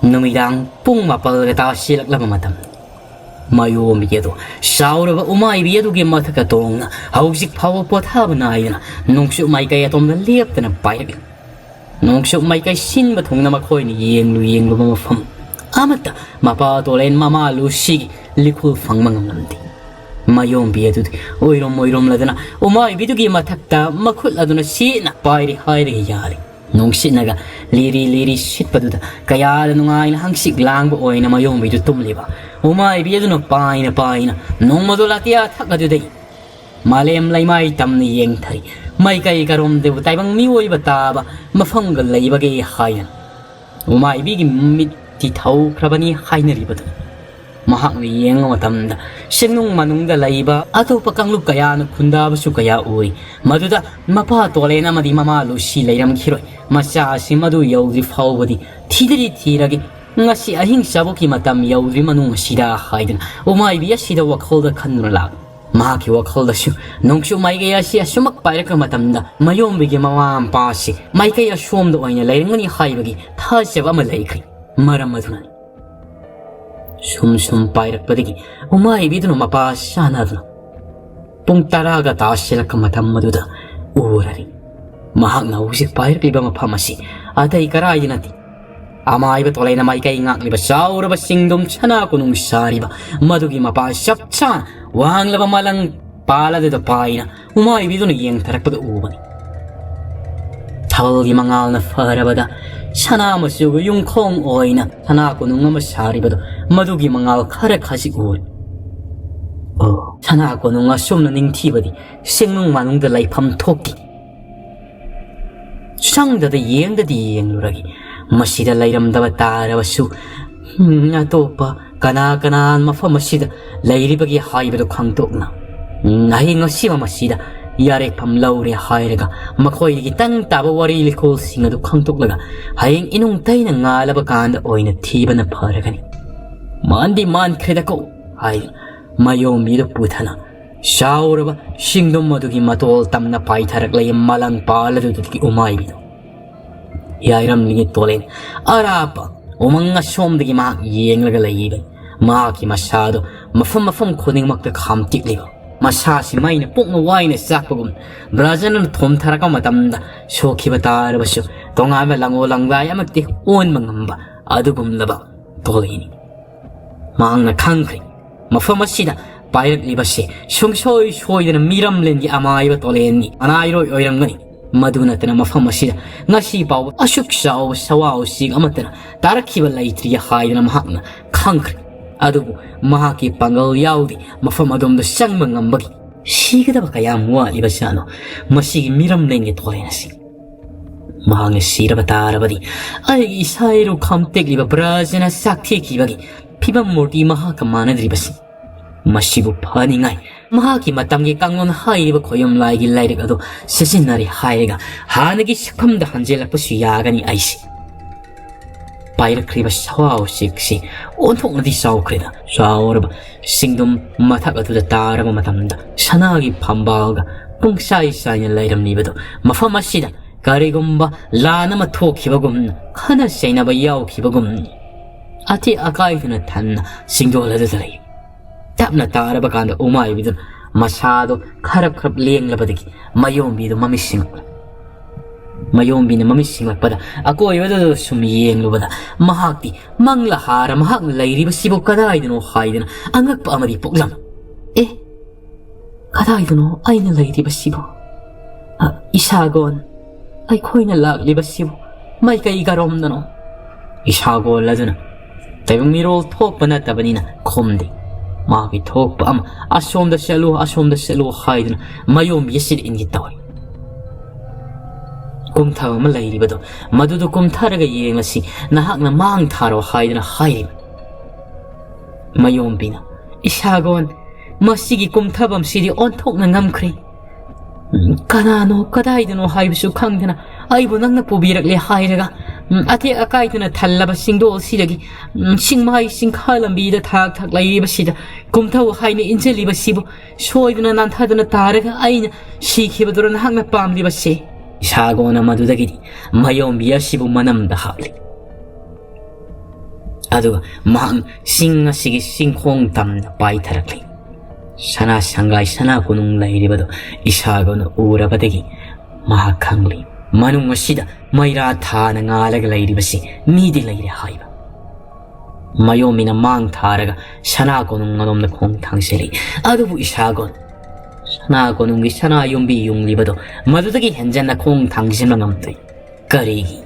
Numidang pung mapal ta silak lama matam Mayo miyedo Sauraba umay biyedo gi mathaka tong Hausik pawa potha banayana Nungshu may kaya tom na liap na payag Nungshu may kay sin batong na makoy ni yeng lu mamafam Amata mapatolen mamalu sig likul fang mangamandi Mayong biyedo oirom ladana umay biyedo gi mathakta makul aduna si na payri hayri yari Nungshin naga liri shit paduda kaya nungai na hangsik lang bo oy na mayong bidu tumliba umay bidu no paina nung madulatia thakadu malem laimai tamni yeng thari mai kai karom de taibang mioi bataba mafangal laibage hayan umay bigi mit ti thau krabani hainari badu mahak ni yeng matamda sinung manungda laiba ato pakanglup kaya na khunda basu kaya uri maduda mapa tolena madi mama lu si leiram khiroi Masya si madu yaudri fawbadi Tidari tiragi Ngasi ahing sabuki matam yaudri manung sida haidan Umay biya sida wakholda kanurala Mahaki wakholda syu Nungshu may kaya siya sumak pairaka matamda Mayom bigi mawam pasi May kaya syomda oyna layrangani haibagi Thasya ba malaykri Maram madunani Sum pairak padigi Umay bidun mapasya naduna Pung taraga tasya ka matam maduda Urari Mahak na usik pahir piba mapamasi Atay karay nati Amay ba tolay na may kaingak liba Saura ba singdom tsana kunung sari ba Madugi mapasyap tsan Wang laba malang pala dito paina Umay bito naging tarak pada ubani Tawal di mangal na fara bada Sana masugo yung kong oy na Sana kunung masari bado Madugi mangal karak hasik uri Oh Sana kunung asum na ning tibadi Singnung manung dalay pamtoki Sangda da yeng luragi Masida layram da batara basu Atopa kana mafam masida Layri bagi hai bado kangtok na Nahi ngasima masida Yarek pam lauri hai raga Makoy gitang taba wari likol singa do kangtok laga Hayeng inung tay na nga labakanda oy na tiba na paragani Mandi man kreda ko Hay mayo mido putana Sauraba singdom madugi matol tam na paitarak lay malang pala dudutki umay bito Yairam lingit tolen Arapa umang nga somdagi mahak yeng laga layibay Mahaki masyado mafam kuning magda kamtik liba Masasi may na puk na way na sakpagum Braza na tom taraka matamda Shoki batara basyo Tonga ba lango lang laya magti uwan mangamba Adugum laba tolini Mahang na kangkri Mafamasida Pairak libasi Shung shoy na miram lengi amay ba toleni Anayro oyrang gani Maduna tana mafamasida Ngasi paw asyuk saw sawaw sig amatana Tarakiba laytriya hay na mahak na kangkri Adubo mahaki pangal yaudi Mafamadom da siyang mangambagi Sigada ba kaya mua libasano Masigi miram lengi tolenasi Mahang sira batara badi Ay isayro kamtek liba brazana sakti kibagi Pibam morti mahaka manadribasi Masibu paningay Mahaki matamgi kangon hayriba koyom laigi layrig ado Sasinari hayriga Hanagi sikamda hanjelak pa suyagani aysi Pairak kriba sawaw siksi Ontok na di saw krida Sawaraba Singdom matak ado da tarama matamda Sanagi pambaga Pung say na layram nibado Mafamasida Karigumba Lana matokibagum Kana say na bayaw kibagum Ati akay na tan Singdola dadalay Tap na tara bakanda umay bidun Masyado karap liyang labadagi Mayong bido mamising Mayong bina mamising pada Ako ay wadado sumiyeng lubada Mahakti manglahara mahak layri basibo kaday dano hay dana Angak pa amaripok lang Kaday dano ay na layri basibo Isagon Ay koy na lagli basibo May kaigarom dano Isagon la dana Tayong mirol tok pa na tabanina Komdi Maki tok pa asom da selo haydna mayom yesil ingitaw kum thaw malay bado madudo kum tharaga yengasi nahak na mang tharo haydna hayrim mayom bina isagon masigi kum thabam sidi onthok na ngamkhri kanano kadaydno haybisu khangdena aibu nangna pubirak le hayraga Ati akay na talaba singdo sidagi singmay singkalambi da thak layba sida kumtaw hay ni injeli ba sibo soy na nanthada na taraga ay sikhiba duran hang na pamli ba si sago na madudagi mayom biya sibo manam da hali ꯑꯗꯨꯒ ꯃꯍꯥꯛꯅ ꯁꯤꯡ ꯑꯁꯤꯒꯤ ꯁꯤꯡꯈꯣꯡ ꯇꯝꯅ ꯄꯥꯏꯊꯔꯛꯂꯤ ꯁꯅꯥ ꯁꯪꯒꯥꯏ ꯁꯅꯥ ꯀꯣꯅꯨꯡ ꯂꯩꯔꯤꯕꯗꯨ ꯏꯁꯥꯒꯣꯟꯅ ꯎꯔꯕꯗꯒꯤ ꯃꯍꯥꯛ ꯈꯪꯂꯤ ꯃꯅꯨꯡ ꯑꯁꯤꯗ ꯃꯩꯔꯥ ꯊꯥꯅ ꯉꯥꯜꯂꯒ ꯂꯩꯔꯤꯕꯁꯤ ꯃꯤꯗꯤ ꯂꯩꯔꯦ ꯍꯥꯏꯕ ꯃꯌꯣꯝꯕꯤꯅ ꯃꯥꯡ ꯊꯥꯔꯒ ꯁꯅꯥ ꯀꯣꯅꯨꯡ ꯑꯗꯣꯝꯗ ꯈꯣꯡ ꯊꯥꯡꯖꯤꯜꯂꯤ ꯑꯗꯨꯕꯨ ꯏꯁꯥꯒꯣꯟ ꯁꯅꯥ ꯀꯣꯅꯨꯡꯒꯤ ꯁꯅꯥ ꯌꯨꯝꯕꯤ ꯌꯨꯡꯂꯤꯕꯗꯣ ꯃꯗꯨꯗꯒꯤ ꯍꯦꯟꯖꯟꯅ ꯈꯣꯡ ꯊꯥꯡꯖꯤꯟꯕ ꯉꯝꯗꯦ ꯀꯔꯤꯒꯤ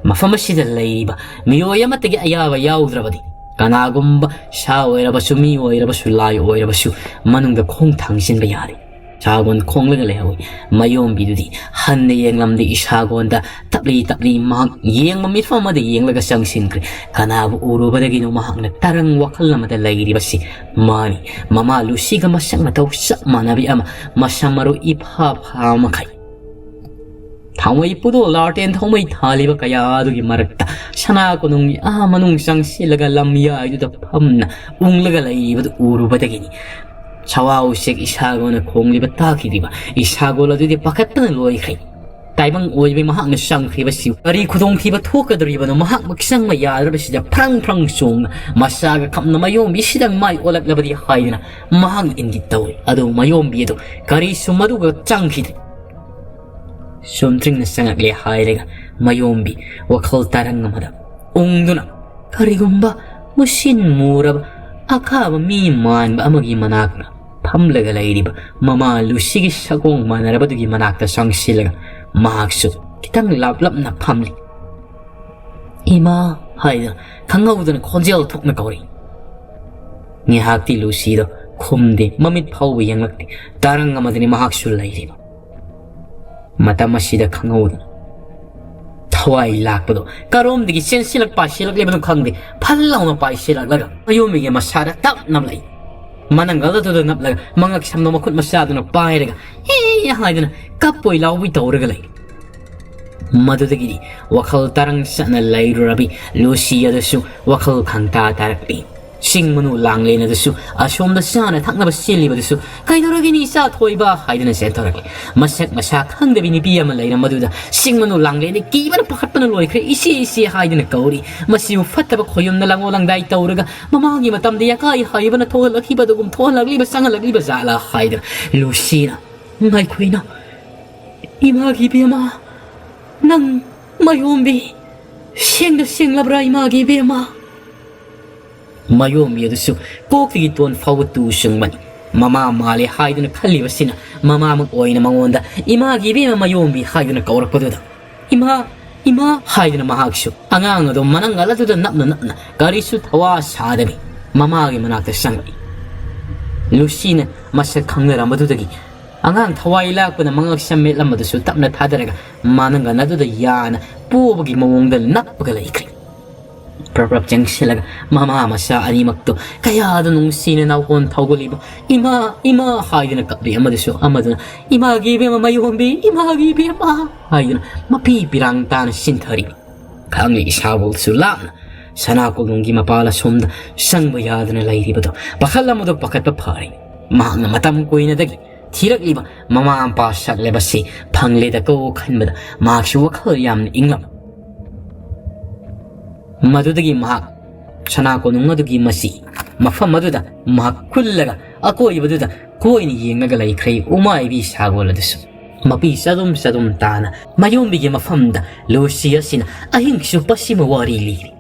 ꯃꯐꯝ ꯑꯁꯤꯗ ꯂꯩꯔꯤꯕ ꯃꯤꯑꯣꯏ ꯑꯃꯠꯇꯒꯤ ꯑꯌꯥꯕ ꯌꯥꯎꯗ꯭ꯔꯕꯗꯤ ꯀꯅꯥꯒꯨꯝꯕ ꯁꯥ ꯑꯣꯏꯔꯕꯁꯨ ꯃꯤ ꯑꯣꯏꯔꯕꯁꯨ ꯂꯥꯏ ꯑꯣꯏꯔꯕꯁꯨ ꯃꯅꯨꯡꯗ ꯈꯣꯡ ꯊꯥꯡꯖꯤꯟꯕ ꯌꯥꯗꯦ ꯏꯁꯥꯒꯣꯟ ꯈꯣꯡꯂꯒ ꯂꯩꯍꯧꯏ ꯃꯌꯣꯝꯕꯤꯗꯨꯗꯤ ꯍꯟꯅ ꯌꯦꯡꯂꯝꯗꯦ ꯏꯁꯥꯒꯣꯟꯗ ꯇꯞꯂꯤ ꯇꯞꯂꯤ ꯃꯍꯥꯛ ꯌꯦꯡꯕ ꯃꯤꯠꯐꯝ ꯑꯃꯗ ꯌꯦꯡꯂꯒ ꯆꯪꯁꯤꯟꯈ꯭ꯔꯦ ꯀꯅꯥꯕꯨ ꯎꯔꯨꯕꯗꯒꯤꯅꯣ ꯃꯍꯥꯛꯅ ꯇꯔꯪ ꯋꯥꯈꯜ ꯑꯃꯗ ꯂꯩꯔꯤꯕꯁꯤ ꯃꯥꯅꯤ ꯃꯃꯥ ꯂꯨꯁꯤꯒ ꯃꯁꯛ ꯃꯇꯧ ꯆꯞ ꯃꯥꯟꯅꯕꯤ ꯑꯃ ꯃꯁꯝ ꯃꯔꯨ ꯏꯐꯥ ꯐꯥ ꯃꯈꯩ ꯊꯥꯡꯃꯩ ꯄꯨꯗꯣꯜ ꯂꯥꯔꯇꯦꯟ ꯊꯥꯎꯃꯩ ꯊꯥꯜꯂꯤꯕ ꯀꯌꯥ ꯑꯗꯨꯒꯤ ꯃꯔꯛꯇ ꯁꯅꯥ ꯀꯣꯅꯨꯡꯒꯤ ꯃꯅꯨꯡ ꯆꯪꯁꯤꯜꯂꯒ ꯂꯝꯌꯥꯏꯗꯨꯗ ꯐꯝꯅ ꯎꯪꯂꯒ ꯂꯩꯔꯤꯕꯗꯨ ꯎꯔꯨꯕꯗꯒꯤꯅꯤ ꯁꯋꯥ ꯎꯆꯦꯛ ꯏꯁꯥꯒꯣꯟꯅ ꯈꯣꯡꯂꯤꯕ ꯇꯥꯈꯤꯗ꯭ꯔꯤꯕ ꯏꯁꯥꯒꯣꯟ ꯑꯗꯨꯗꯤ ꯄꯥꯈꯠꯄꯅ ꯂꯣꯏꯈ꯭ꯔꯦ ꯇꯥꯏꯕꯪ ꯑꯣꯏꯕ ꯃꯍꯥꯛꯅ ꯆꯪꯈ꯭ꯔꯤꯕꯁꯤ ꯀꯔꯤ ꯈꯨꯗꯣꯡꯊꯤꯕ ꯊꯣꯛꯀꯗꯧꯔꯤꯕꯅꯣ ꯃꯍꯥꯛꯃꯛ ꯆꯪꯕ ꯌꯥꯗ꯭ꯔꯕꯁꯤꯗ ꯐ꯭ꯔꯪ ꯐ꯭ꯔꯪ ꯆꯣꯡꯅ ꯃꯁꯥꯒ ꯈꯞꯅ ꯃꯌꯣꯝꯕꯤꯁꯤꯗ ꯃꯥꯏ ꯑꯣꯜꯂꯛꯂꯕꯗꯤ ꯍꯥꯏꯗꯅ ꯃꯍꯥꯛꯅ ꯏꯪꯒꯤꯠ ꯇꯧꯏ ꯑꯗꯨ ꯃꯌꯣꯝꯕꯤ ꯑꯗꯨ ꯀꯔꯤꯁꯨ ꯃꯗꯨꯒ ꯆꯪꯈꯤꯗ꯭ꯔꯦ ꯁꯨꯝꯇ꯭ꯔꯤꯡꯅ ꯆꯪꯉꯛꯂꯦ ꯍꯥꯏꯔꯒ ꯃꯌꯣꯝꯕꯤ ꯋꯥꯈꯜ ꯇꯔꯪ ꯑꯃꯗ ꯎꯪꯗꯨꯅ ꯀꯔꯤꯒꯨꯝꯕ ꯃꯨꯁꯤꯟ ꯃꯨꯔꯕ ꯑꯈꯥꯕ ꯃꯤ ꯃꯥꯟꯕ ꯑꯃꯒꯤ ꯃꯅꯥꯛꯇ ꯐꯝꯂꯒ ꯂꯩꯔꯤꯕ ꯃꯃꯥ ꯂꯨꯁꯤꯒꯤ ꯁꯒꯣꯡ ꯃꯥꯟꯅꯔꯕꯗꯨꯒꯤ ꯃꯅꯥꯛꯇ ꯆꯪꯁꯤꯜꯂꯒ ꯃꯍꯥꯛꯁꯨ ꯈꯤꯇꯪ ꯂꯥꯞꯂꯞꯅ ꯐꯝꯂꯤ ꯏꯃꯥ ꯍꯥꯏꯗꯅ ꯈꯪꯍꯧꯗꯅ ꯈꯣꯟꯖꯦꯜ ꯊꯣꯛꯅ ꯀꯧꯔꯤ ꯉꯥꯏꯍꯥꯛꯇꯤ ꯂꯨꯁꯤꯗꯣ ꯈꯨꯝꯗꯦ ꯃꯃꯤꯠ ꯐꯥꯎꯕ ꯌꯦꯡꯂꯛꯇꯦ ꯇꯔꯪ ꯑꯃꯗꯅꯤ ꯃꯍꯥꯛꯁꯨ ꯂꯩꯔꯤꯕ ꯃꯇꯝ ꯑꯁꯤꯗ ꯈꯪꯍꯧꯗꯅ ꯊꯋꯥꯏ ꯂꯥꯛꯄꯗꯣ ꯀꯔꯣꯝꯗꯒꯤ ꯆꯦꯟꯁꯤꯜꯂꯛ ꯄꯥꯏꯁꯤꯜꯂꯛꯂꯤꯕꯅꯣ ꯈꯪꯗꯦ ꯐꯜ ꯂꯥꯎꯅ ꯄꯥꯏꯁꯤꯜꯂꯛꯂꯒ ꯃꯌꯣꯝꯕꯤꯒꯤ ꯃꯁꯥꯗ ꯇꯞ ꯅꯞꯂꯛꯏ ꯃꯅꯪꯒꯜ ꯑꯗꯨꯗ ꯅꯞꯂꯒ ꯃꯉꯛ ꯁꯝꯅ ꯃꯈꯨꯠ ꯃꯁꯥꯗꯨꯅ ꯄꯥꯏꯔꯒ ꯍꯦ ꯍꯥꯏꯗꯅ ꯀꯞꯄꯣꯏ ꯂꯥꯎꯕꯣꯏ ꯇꯧꯔꯒ ꯂꯩ ꯃꯗꯨꯗꯒꯤꯗꯤ ꯋꯥꯈꯜ ꯇꯔꯪ ꯆꯠꯅ ꯂꯩꯔꯨꯔꯕꯤ ꯂꯨꯁꯤ ꯑꯗꯨꯁꯨ ꯋꯥꯈꯜ ꯈꯪꯇꯥ ꯇꯥꯔꯛꯂꯤ ꯁꯤꯡ ꯃꯅꯨ ꯂꯥꯡꯂꯦꯟ ꯑꯗꯨꯁꯨ ꯑꯁꯣꯝꯗ ꯆꯥꯅ ꯊꯛꯅꯕ ꯆꯦꯜꯂꯤꯕꯗꯨꯁꯨ ꯀꯩꯗꯧꯔꯒꯦꯅꯤ ꯏꯆꯥ ꯊꯣꯏꯕ ꯍꯥꯏꯗꯅ ꯆꯦꯟꯊꯣꯔꯛꯂꯤ ꯃꯁꯛ ꯃꯁꯥ ꯈꯪꯗꯕꯤ ꯅꯨꯄꯤ ꯑꯃ ꯂꯩꯔꯝꯕꯗꯨꯗ ꯁꯤꯡ ꯃꯅꯨ ꯂꯥꯡꯂꯦꯟꯗꯤ ꯀꯤꯕꯅ ꯄꯥꯈꯠꯄꯅ ꯂꯣꯏꯈ꯭ꯔꯦ ꯏꯆꯦ ꯏꯆꯦ ꯍꯥꯏꯗꯅ ꯀꯧꯔꯤ ꯃꯁꯤꯕꯨ ꯐꯠꯇꯕ ꯈꯣꯌꯨꯝꯅ ꯂꯪꯑꯣ ꯂꯪꯗꯥꯏ ꯇꯧꯔꯒ ꯃꯃꯥꯡꯒꯤ ꯃꯇꯝꯗ ꯌꯥꯀꯥꯏ ꯍꯥꯏꯕꯅ ꯊꯣꯛꯍꯜꯂꯛꯈꯤꯕꯗꯨꯒꯨꯝ ꯊꯣꯛꯍꯜꯂꯛꯂꯤꯕ ꯆꯪꯍꯜꯂꯛꯂꯤꯕ ꯖꯥꯠꯂꯥ ꯍꯥꯏꯗꯅ ꯂꯨꯁꯤꯅ ꯉꯥꯏꯈꯣꯏꯅ ꯏꯃꯥꯒꯤ ꯕꯦꯃꯥ ꯅꯪ ꯃꯌꯣꯝꯕꯤ ꯁꯦꯡꯗ ꯁꯦꯡꯂꯕ꯭ꯔꯥ ꯏꯃꯥꯒꯤ ꯕꯦꯃꯥ ꯃꯌꯣꯝꯕꯤ ꯑꯗꯨꯁꯨ ꯀꯣꯛꯇꯒꯤ ꯇꯣꯟ ꯐꯥꯎꯕ ꯇꯨ ꯁꯨꯡꯕꯅꯤ ꯃꯃꯥ ꯃꯥꯜꯂꯦ ꯍꯥꯏꯗꯨꯅ ꯈꯜꯂꯤꯕꯁꯤꯅ ꯃꯃꯥꯃꯛ ꯑꯣꯏꯅ ꯃꯉꯣꯟꯗ ꯏꯃꯥꯒꯤ ꯕꯦꯃꯥ ꯃꯌꯣꯝꯕꯤ ꯍꯥꯏꯗꯨꯅ ꯀꯧꯔꯛꯄꯗꯨꯗ ꯏꯃꯥ ꯏꯃꯥ ꯍꯥꯏꯗꯨꯅ ꯃꯍꯥꯛꯁꯨ ꯑꯉꯥꯡ ꯑꯗꯨ ꯃꯅꯪꯒꯜ ꯑꯗꯨꯗ ꯅꯞꯅ ꯅꯞꯅ ꯀꯔꯤꯁꯨ ꯊꯋꯥ ꯁꯥꯗꯕꯤ ꯃꯃꯥꯒꯤ ꯃꯅꯥꯛꯇ ꯆꯪꯂꯛꯏ ꯂꯨꯁꯤꯅ ꯃꯁꯛ ꯈꯪꯅꯔꯝꯕꯗꯨꯗꯒꯤ ꯑꯉꯥꯡ ꯊꯋꯥꯏ ꯂꯥꯛꯄꯅ ꯃꯉꯛ ꯁꯝꯃꯦꯠꯂꯝꯕꯗꯨꯁꯨ ꯇꯞꯅ ꯊꯥꯗꯔꯒ ꯃꯅꯪꯒꯜ ꯑꯗꯨꯗ ꯌꯥꯅ ꯄꯣꯕꯒꯤ ꯃꯑꯣꯡꯗ ꯅꯞꯄꯒ ꯂꯩꯈ꯭ꯔꯦ ꯄ꯭ꯔꯞ ꯆꯪꯁꯤꯜꯂꯒ ꯃꯃꯥ ꯃꯆꯥ ꯑꯅꯤꯃꯛꯇꯨ ꯀꯌꯥꯗ ꯅꯨꯡꯁꯤꯅ ꯅꯥꯎꯀꯣꯟ ꯊꯧꯒꯠꯂꯤꯕ ꯏꯃꯥ ꯏꯃꯥ ꯍꯥꯏꯗꯨꯅ ꯀꯞꯂꯤ ꯑꯃꯗꯨꯅ ꯏꯃꯥꯒꯤ ꯕꯦꯃꯥ ꯃꯌꯣꯝꯕꯤ ꯏꯃꯥꯒꯤ ꯕꯦꯃꯥ ꯍꯥꯏꯗꯨꯅ ꯃꯄꯤ ꯄꯤꯔꯥꯡ ꯇꯥꯅ ꯁꯤꯟꯊꯔꯤ ꯈꯪꯂꯤ ꯏꯁꯥꯕꯣꯜꯁꯨ ꯂꯥꯞꯅ ꯁꯅꯥ ꯀꯣꯅꯨꯡꯒꯤ ꯃꯄꯥꯜ ꯑꯁꯣꯝꯗ ꯆꯪꯕ ꯌꯥꯗꯅ ꯂꯩꯔꯤꯕꯗꯣ ꯄꯥꯈꯜ ꯑꯃꯗꯣ ꯄꯥꯈꯠꯄ ꯐꯔꯦ ꯃꯍꯥꯛꯅ ꯃꯇꯝ ꯀꯨꯏꯅꯗꯒꯤ ꯊꯤꯔꯛꯂꯤꯕ ꯃꯃꯥ ꯃꯄꯥ ꯁꯛꯂꯕꯁꯤ ꯐꯪꯂꯦꯗꯀꯣ ꯈꯟꯕꯗ ꯃꯍꯥꯛꯁꯨ ꯋꯥꯈꯜ ꯌꯥꯝꯅ ꯏꯪꯂꯝ ꯃꯗꯨꯗꯒꯤ ꯃꯍꯥꯛ ꯁꯅꯥ ꯀꯣꯅꯨꯡ ꯑꯗꯨꯒꯤ ꯃꯁꯤ ꯃꯐꯝ ꯑꯗꯨꯗ ꯃꯍꯥꯛ ꯈꯨꯜꯂꯒ ꯑꯀꯣꯏꯕꯗꯨꯗ ꯀꯣꯏꯅ ꯌꯦꯡꯂꯒ ꯂꯩꯈ꯭ꯔꯦ ꯎꯃꯥꯏꯕꯤ ꯁꯥꯒꯣꯜ ꯑꯗꯨꯁꯨ ꯃꯄꯤ ꯆꯗꯨꯝ ꯇꯥꯅ ꯃꯌꯣꯝꯕꯤꯒꯤ ꯃꯐꯝꯗ ꯂꯨꯁꯤ ꯑꯁꯤꯅ ꯑꯍꯤꯡ ꯆꯨꯞꯄꯁꯤꯃ ꯋꯥꯔꯤ ꯂꯤꯔꯤ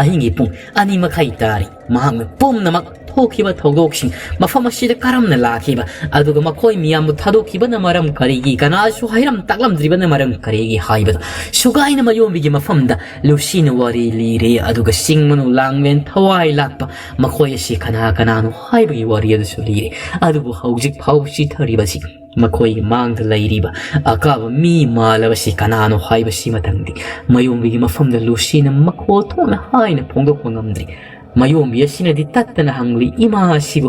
ꯑꯍꯤꯡꯒꯤ ꯄꯨꯡ 2:30 ꯇꯥꯔꯤ ꯃꯍꯥꯛꯅ ꯄꯨꯝꯅꯃꯛ ꯊꯣꯛꯈꯤꯕ ꯊꯧꯗꯣꯛꯁꯤꯡ ꯃꯐꯝ ꯑꯁꯤꯗ ꯀꯔꯝꯅ ꯂꯥꯛꯈꯤꯕ ꯑꯗꯨꯒ ꯃꯈꯣꯏ ꯃꯤꯌꯥꯝꯕꯨ ꯊꯥꯗꯣꯛꯈꯤꯕꯅ ꯃꯔꯝ ꯀꯔꯤꯒꯤ ꯀꯅꯥꯁꯨ ꯍꯩꯔꯝ ꯇꯥꯛꯂꯝꯗ꯭ꯔꯤꯕꯅ ꯃꯔꯝ ꯀꯔꯤꯒꯤ ꯍꯥꯏꯕꯗꯣ ꯁꯨꯒꯥꯏꯅ ꯃꯌꯣꯝꯕꯤꯒꯤ ꯃꯐꯝꯗ ꯂꯨꯁꯤꯅ ꯋꯥꯔꯤ ꯂꯤꯔꯦ ꯑꯗꯨꯒ ꯁꯤꯡ ꯃꯅꯨ ꯂꯥꯡꯂꯦꯟ ꯊꯋꯥꯏ ꯂꯥꯛꯄ ꯃꯈꯣꯏ ꯑꯁꯤ ꯀꯅꯥꯅꯣ ꯍꯥꯏꯕꯒꯤ ꯋꯥꯔꯤ ꯑꯗꯨꯁꯨ ꯂꯤꯔꯦ ꯑꯗꯨꯕꯨ ꯍꯧꯖꯤꯛ ꯐꯥꯎꯕ ꯆꯤꯊꯔꯤꯕꯁꯤ ꯃꯈꯣꯏꯒꯤ ꯃꯥꯡꯗ ꯂꯩꯔꯤꯕ ꯑꯀꯥꯕ ꯃꯤ ꯃꯥꯜꯂꯕꯁꯤ ꯀꯅꯥꯅꯣ ꯍꯥꯏꯕꯁꯤꯃꯇꯪꯗꯤ ꯃꯌꯣꯝꯕꯤꯒꯤ ꯃꯐꯝꯗ ꯂꯨꯁꯤꯅ ꯃꯈꯣꯜ ꯊꯣꯛꯅ ꯍꯥꯏꯅ ꯐꯣꯡꯗꯣꯛꯄ ꯉꯝꯗ꯭ꯔꯤ ꯃꯌꯣꯝꯕꯤ ꯑꯁꯤꯅꯗꯤ ꯇꯠꯇꯅ ꯍꯪꯂꯤ ꯏꯃꯥ ꯑꯁꯤꯕꯨ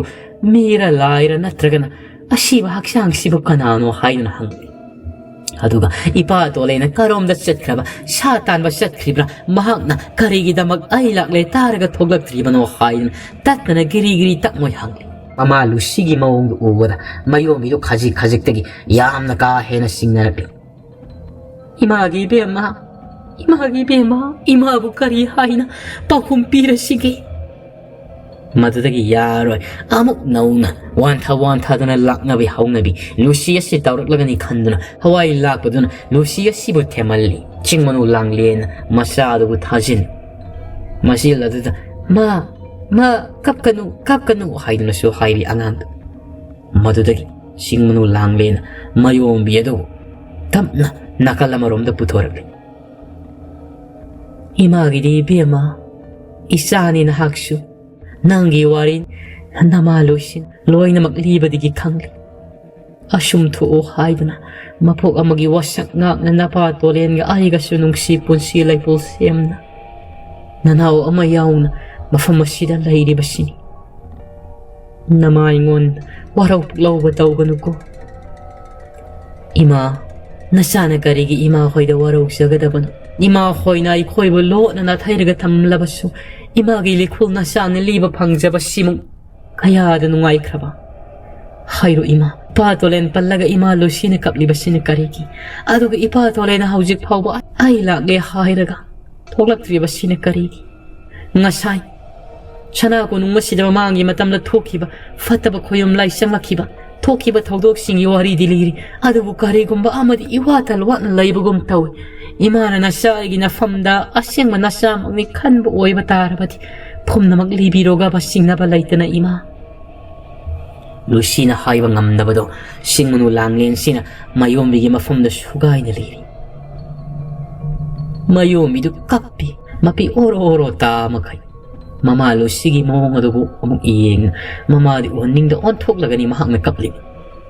ꯃꯤꯔ ꯂꯥꯏꯔ ꯅꯠꯇ꯭ꯔꯒꯅ ꯑꯁꯤꯕ ꯍꯛꯆꯥꯡꯁꯤꯕꯨ ꯀꯅꯥꯅꯣ ꯍꯥꯏꯗꯨꯅ ꯍꯪꯂꯤ ꯑꯗꯨꯒ ꯏꯄꯥ ꯇꯣꯂꯩꯅ ꯀꯔꯣꯝꯗ ꯆꯠꯈ꯭ꯔꯕ ꯁꯥ ꯇꯥꯟꯕ ꯆꯠꯈ꯭ꯔꯤꯕ꯭ꯔꯥ ꯃꯍꯥꯛꯅ ꯀꯔꯤꯒꯤꯗꯃꯛ ꯑꯩ ꯂꯥꯛꯂꯦ ꯇꯥꯔꯒ ꯊꯣꯛꯂꯛꯇ꯭ꯔꯤꯕꯅꯣ ꯍꯥꯏꯗꯨꯅ ꯇꯠꯇꯅ ꯒꯤꯔꯤ ꯇꯛꯃꯣꯏ ꯍꯪꯂꯤ ꯃꯃꯥ ꯂꯨꯁꯤꯒꯤ ꯃꯑꯣꯡꯗꯨ ꯎꯕꯗ ꯃꯌꯣꯝꯕꯤꯗꯨ ꯈꯖꯤꯛꯇꯒꯤ ꯌꯥꯝꯅ ꯀꯥ ꯍꯦꯟꯅ ꯆꯤꯡꯅꯔꯛꯂꯤ ꯏꯃꯥꯒꯤ ꯕꯦꯝꯃ Imagi bema, imabu kari haina, pakum pira sige. Madudagi yaroi, amuk nauna, wanta dana laknabi haunabi, Lucia si taurak lagani kanduna, Hawaii lakpaduna, Lucia sibu temali, chingmanu langlen, masado bu tajin. Masila duda, ma, kapkanu, haiduna so hairi anand. Madudagi, chingmanu langlen, mayom biedo, tamna, nakalamarom da putorabli. Imagi di bema, isani na hakshu, Nangi warin, namalusin, loy na magliba di gikangli. Asum tuo haiduna, mapok ang magiwasak nga na napatuloyan nga ay kasunong sipon sila'y pulsiyam na. Nanaw amayaw na, mafamasidan lahi di basini. Namaingon, waraw paglaw bataw ganugo. Ima, nasana karigi ima ko'y da waraw sa gadaban. Ima ko'y na iko'y bulo na natay ragatam labaso. Imagi likul na siya niliba pangjaba simong kaya da nungay kraba. Hayro ima, patulen palaga ima lo sinikap sinikariki. Aduga ipatulen na haujik pauba ay lagay hayraga. Toglak triba sinikariki. Ngasay, siya ko nung masida mamangi matamla tokiba, fataba ko yung lay siyang lakiba. Tokiba tawdok sing iwari diliri. Adubu karigumba amadi iwatal wat na laybagum tawi. Imana na siya ay ginafamda asyang manasya magnikan buoy batarabati pum na maglibiroga basing na balayta na ima. Lucina haibang amnabado sing manulangin sina mayomi gimafamda sugay na liri. Mayomi du kapi mapi oro tama kay. Mamalo sige mo adugo among iyeng mamadi uning da ontok laga ni mahang na kapling.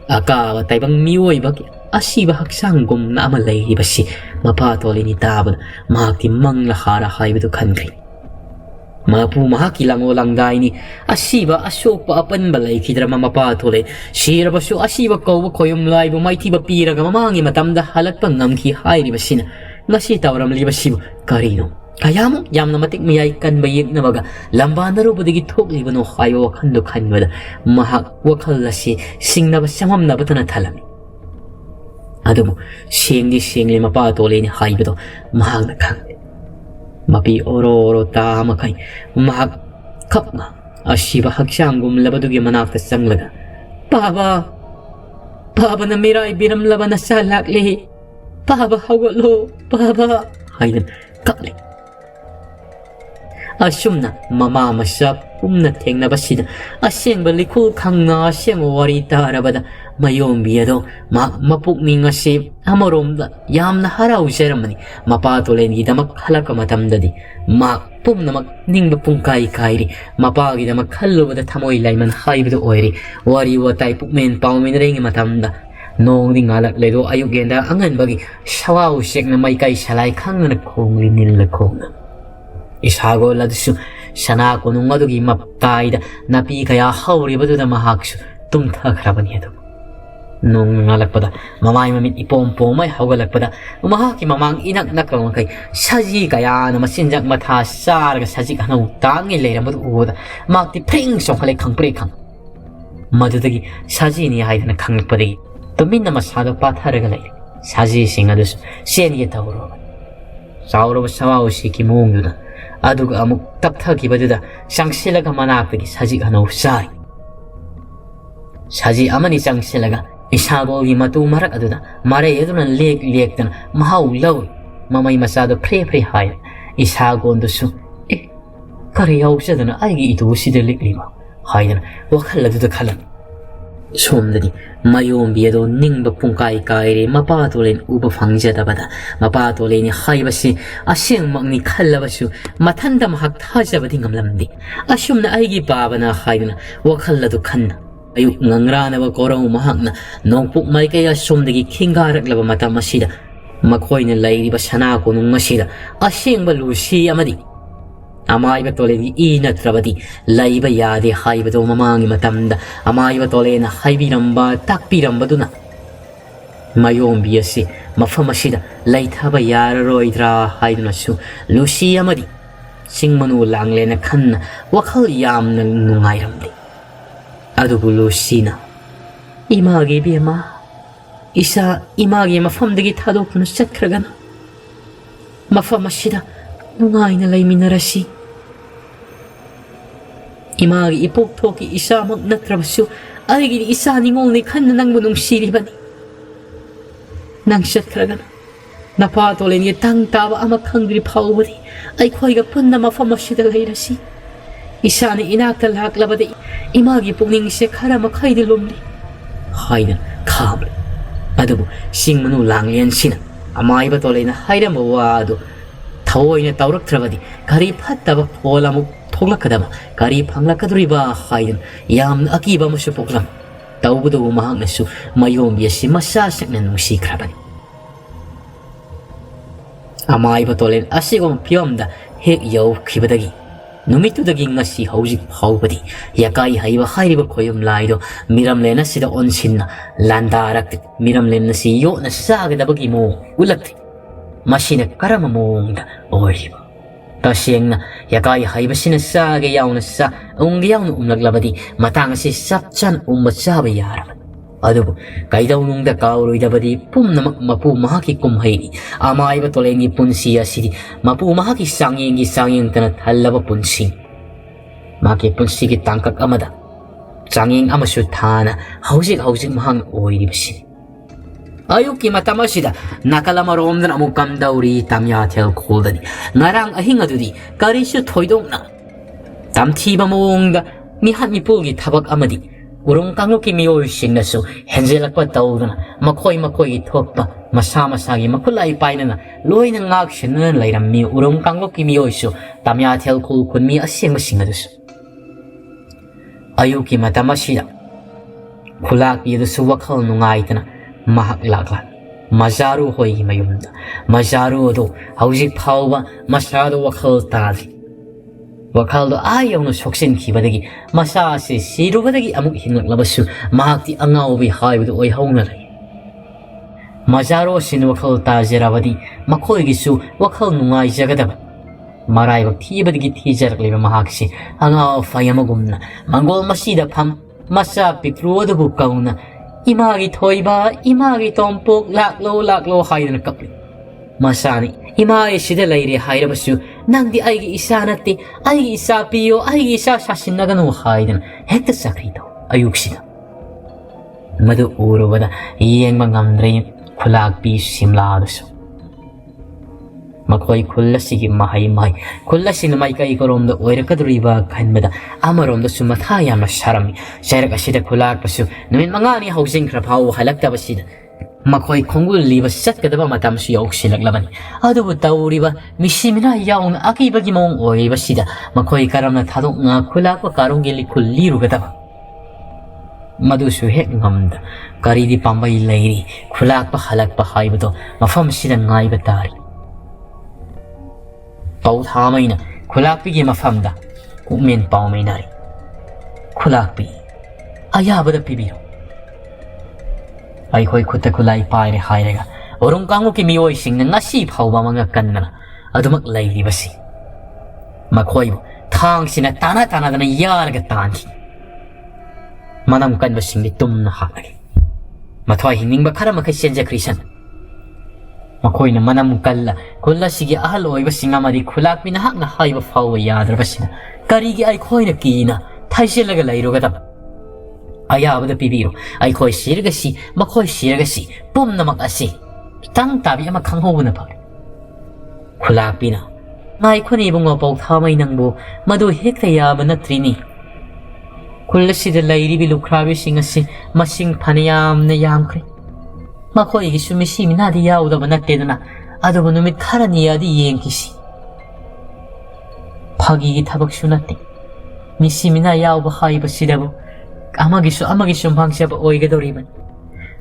Akawa tayo bang miwoy bagi asiba haksangum na amalay basi mapatoli ni tabon mahaktimang lahara haibito kankri. Mapu mahakilang olang dai ni asiba asok pa apan balay kidra mamapatoli sira baso asiba kawa koyong laibo may tiba pira ka mamangi matamda halat pang ngamki hairi basina ngasi tawram libasibo karino. Kaya mo, yam na matik mayay kan bayig na baga, lamba na ro badigi tok liba no kayo wakan do kan wada, mahak wakal la si sing na basamam na bata na talami. Ado mo, sing li mapatole ni hay bito, mahak na kang. Mapi oro tama kay, mahak kap nga, asiba hagsang gumlabadugi manakta sang laga. Baba na miray biram laban na salak lihi. Baba hawalo, baba. Haydan, kakli. Asum na mamamasap na teng na basida asyeng balikul kang na asyeng wari tarabada mayom biyado mapuk ni nga si amarom da yam na haraw seramani mapatulen gida maghalaka matamdadi pum na ning bapung kai kairi mapagi da maghallo bada tamoy layman haibdo oiri wari watay pukmen paumin ring matamda nong ding alak ledo ayuk genda angan bagi shawaw sek na may kay salay kang na kong linil kong Isago ladusu sana ko nung adugi mapkaida napi kaya hauri badu da mahaksu tumta karabani ito. Nung ngalagpada mamay mamit ipompo may hawgalagpada umahaki mamang inak nakamangkay saji kaya na masinjak matasar ka saji ka na utangi lera madu uda makti pring song halay kang prekang. Madudagi saji niya hay na kang padagi tumin na masado pataragalay saji singadusu siya tauro. Sauro basawaw si kimong yuda. Aduga amuk tapthagi baduda sangsilaga manakdagi saji hanaw sai. Saji amani sangsilaga isago gi matu marak aduda mare yedunan lek dan mahaw law mamay masado pre hay isago ndusu kariyaw siya dana ay ito sidelik lima hay dana wakala duda kalam. Somdadi mayom biyado ning bapung kai mapatulen uba fangjada bada mapatulen ni haibasi asyang magni kalabasu matanda mahak taja bading amlamdi asyum na ay gibaba na haibna wakala do kanna ayuk ngangrana wa korang mahak na nongpuk may kaya somdagi kingarak laba mata masida makoy na layri ba sana ko nung masida asyang balusi amadi Amay ba tole ni inat rabadi laiba yade haiba do mamangi matamda amay ba tole na haibiramba takpiramba duna mayom biyasi mafamashida laithaba yararoidra haiduna su lucy amadi singmanu langle na kanna wakal yam na nungayramdi adubu lucina imagi biyama isa imagi mafamdagi tadok na sakragana mafam asida nungaina laiminarasi. Imagi ipoktoki isamak natrabasu aigi isa ningol ni kan nang munong siribani. Nang syatragan napatolin ni tang tawa ama kangri pawbadi ay koy gapun na mafam asida lairasi. Isa ni inatalhak labadi imagi pugning se kara makay di lumli. Haydan kabli. Adubo sing manu langlian sina. Amay ba tolay na hayda mawado. Tawoy na tawrak trabadi. Kari pataba pola mo toglak kadaba. Kari panglak kaduriba haydan. Yam na akiba mo supuklam. Tawbudo umahang na su mayom biyasi masasak na nung sikrabadi. Amay ba tolay asigong piyom da hek yaw kibadagi. Numitudagi ngasi haujik phawbadi yakai haiba hairiba khoyum laido miramlena sida onsinna landarak miramlena si yo na sagadabagi mo ulakti masina karama mongda oiriba tasengna yakai haiba sina sage yauna sa ungyaun umlaglabadi matang si sapchan umachaba yaraba adubu kaidaunungda kauruidabadi pumnamak mapu mahaki kumhaini amaiba tolengi punsi asidi mapu mahaki sangyeng tanat halaba punsi maki punsi ki tangkak amada sangyeng amasu thana haujik mahang oiribasi ayuki matamasida nakalamarom na amukam dauri tamya tel kholdani ngarang ahinga dudi karisu thoidongna tamthiba mongda mihat mipulgi thabak amadi urong kangluki miyoysing na so henzelak pa tawdana makoy itokpa masagi makulay paina na loy na ngaksyon na layram mi urong kangluki miyoyso tamya tel kun mi asyang masinga duso ayuki matamasida kulak yado suwakal nungay tana mahaklaklan mazaru hoy mayumda mazaru do haujik pawba masado wakal tali wakaldo ayaw na soksin kibadagi masasi sirubadagi amuk hinaglabasu mahakti angawbi haibado oy haunalay mazaro sin wakal tajirabadi makoy gisu wakal nungay jagadaba maray wak tibadagi tijarakliba mahaksi angaw fayamagumna manggol masida pam masa pikruodabu kauna imagi toyba imagi tompok laklo haidana kapli masani imay sida layri hairabasu nangdi aigi isa nati aigi isa piyo aigi isa sasinagano haidan hekta sakrito ayuksida madu urubada iyeng mangamdre kulak pi simladusu makoy kullasigi mahay kullasin may kai koromda oirakaduriba kanmada amaromda sumathayam na sarami sarak asida kulak pasu namin mangani housing kraphaw halaktabasida makoy kongul liba satkadaba matam su yauksilaglaban adubu tawriba misimina yauna akibagi mong oiba sida makoy karamna thadok nga kulakwa karongeli kulliru gadaba madu su hek ngamda karidi pambay layri kulakpa halakpa haibado mafam sida ngaiba tari pau thamayna kulakpigi mafamda umen paumaynari kulakpi ayabada pibiro ay koy kutakulay paire hairega orong kango ki miyoy sing na ngasi phawba mga kannana adumak layli basi makoy thang sina tana dana yarga tanti manam kan basing ni tumna hakari mathoy hingning ba khara makai senja krisan makoy na manam kalla kulla sige ahal oy basing amari khulak pina hak na haiba phawwa yadra basina karigi ay koy na kina thaiselaga layroga dab ayabada pibiro ay koy sirgasi makoy sirgasi pum namak asi tang tabi ama khanghobuna pa khulapina ngai khoni bungo pau thamai nangbo madu hekta yaba natrini kullasi de lairi bi lukhrabi singasi masing phaniyam na yamkhre makoy gi sumisi minadi yauda banattedana adubu numit kharani yadi yenkisi phagi gi thabak sunate misimina yauba haiba sidabu amagisu bangsiaba oigadoriban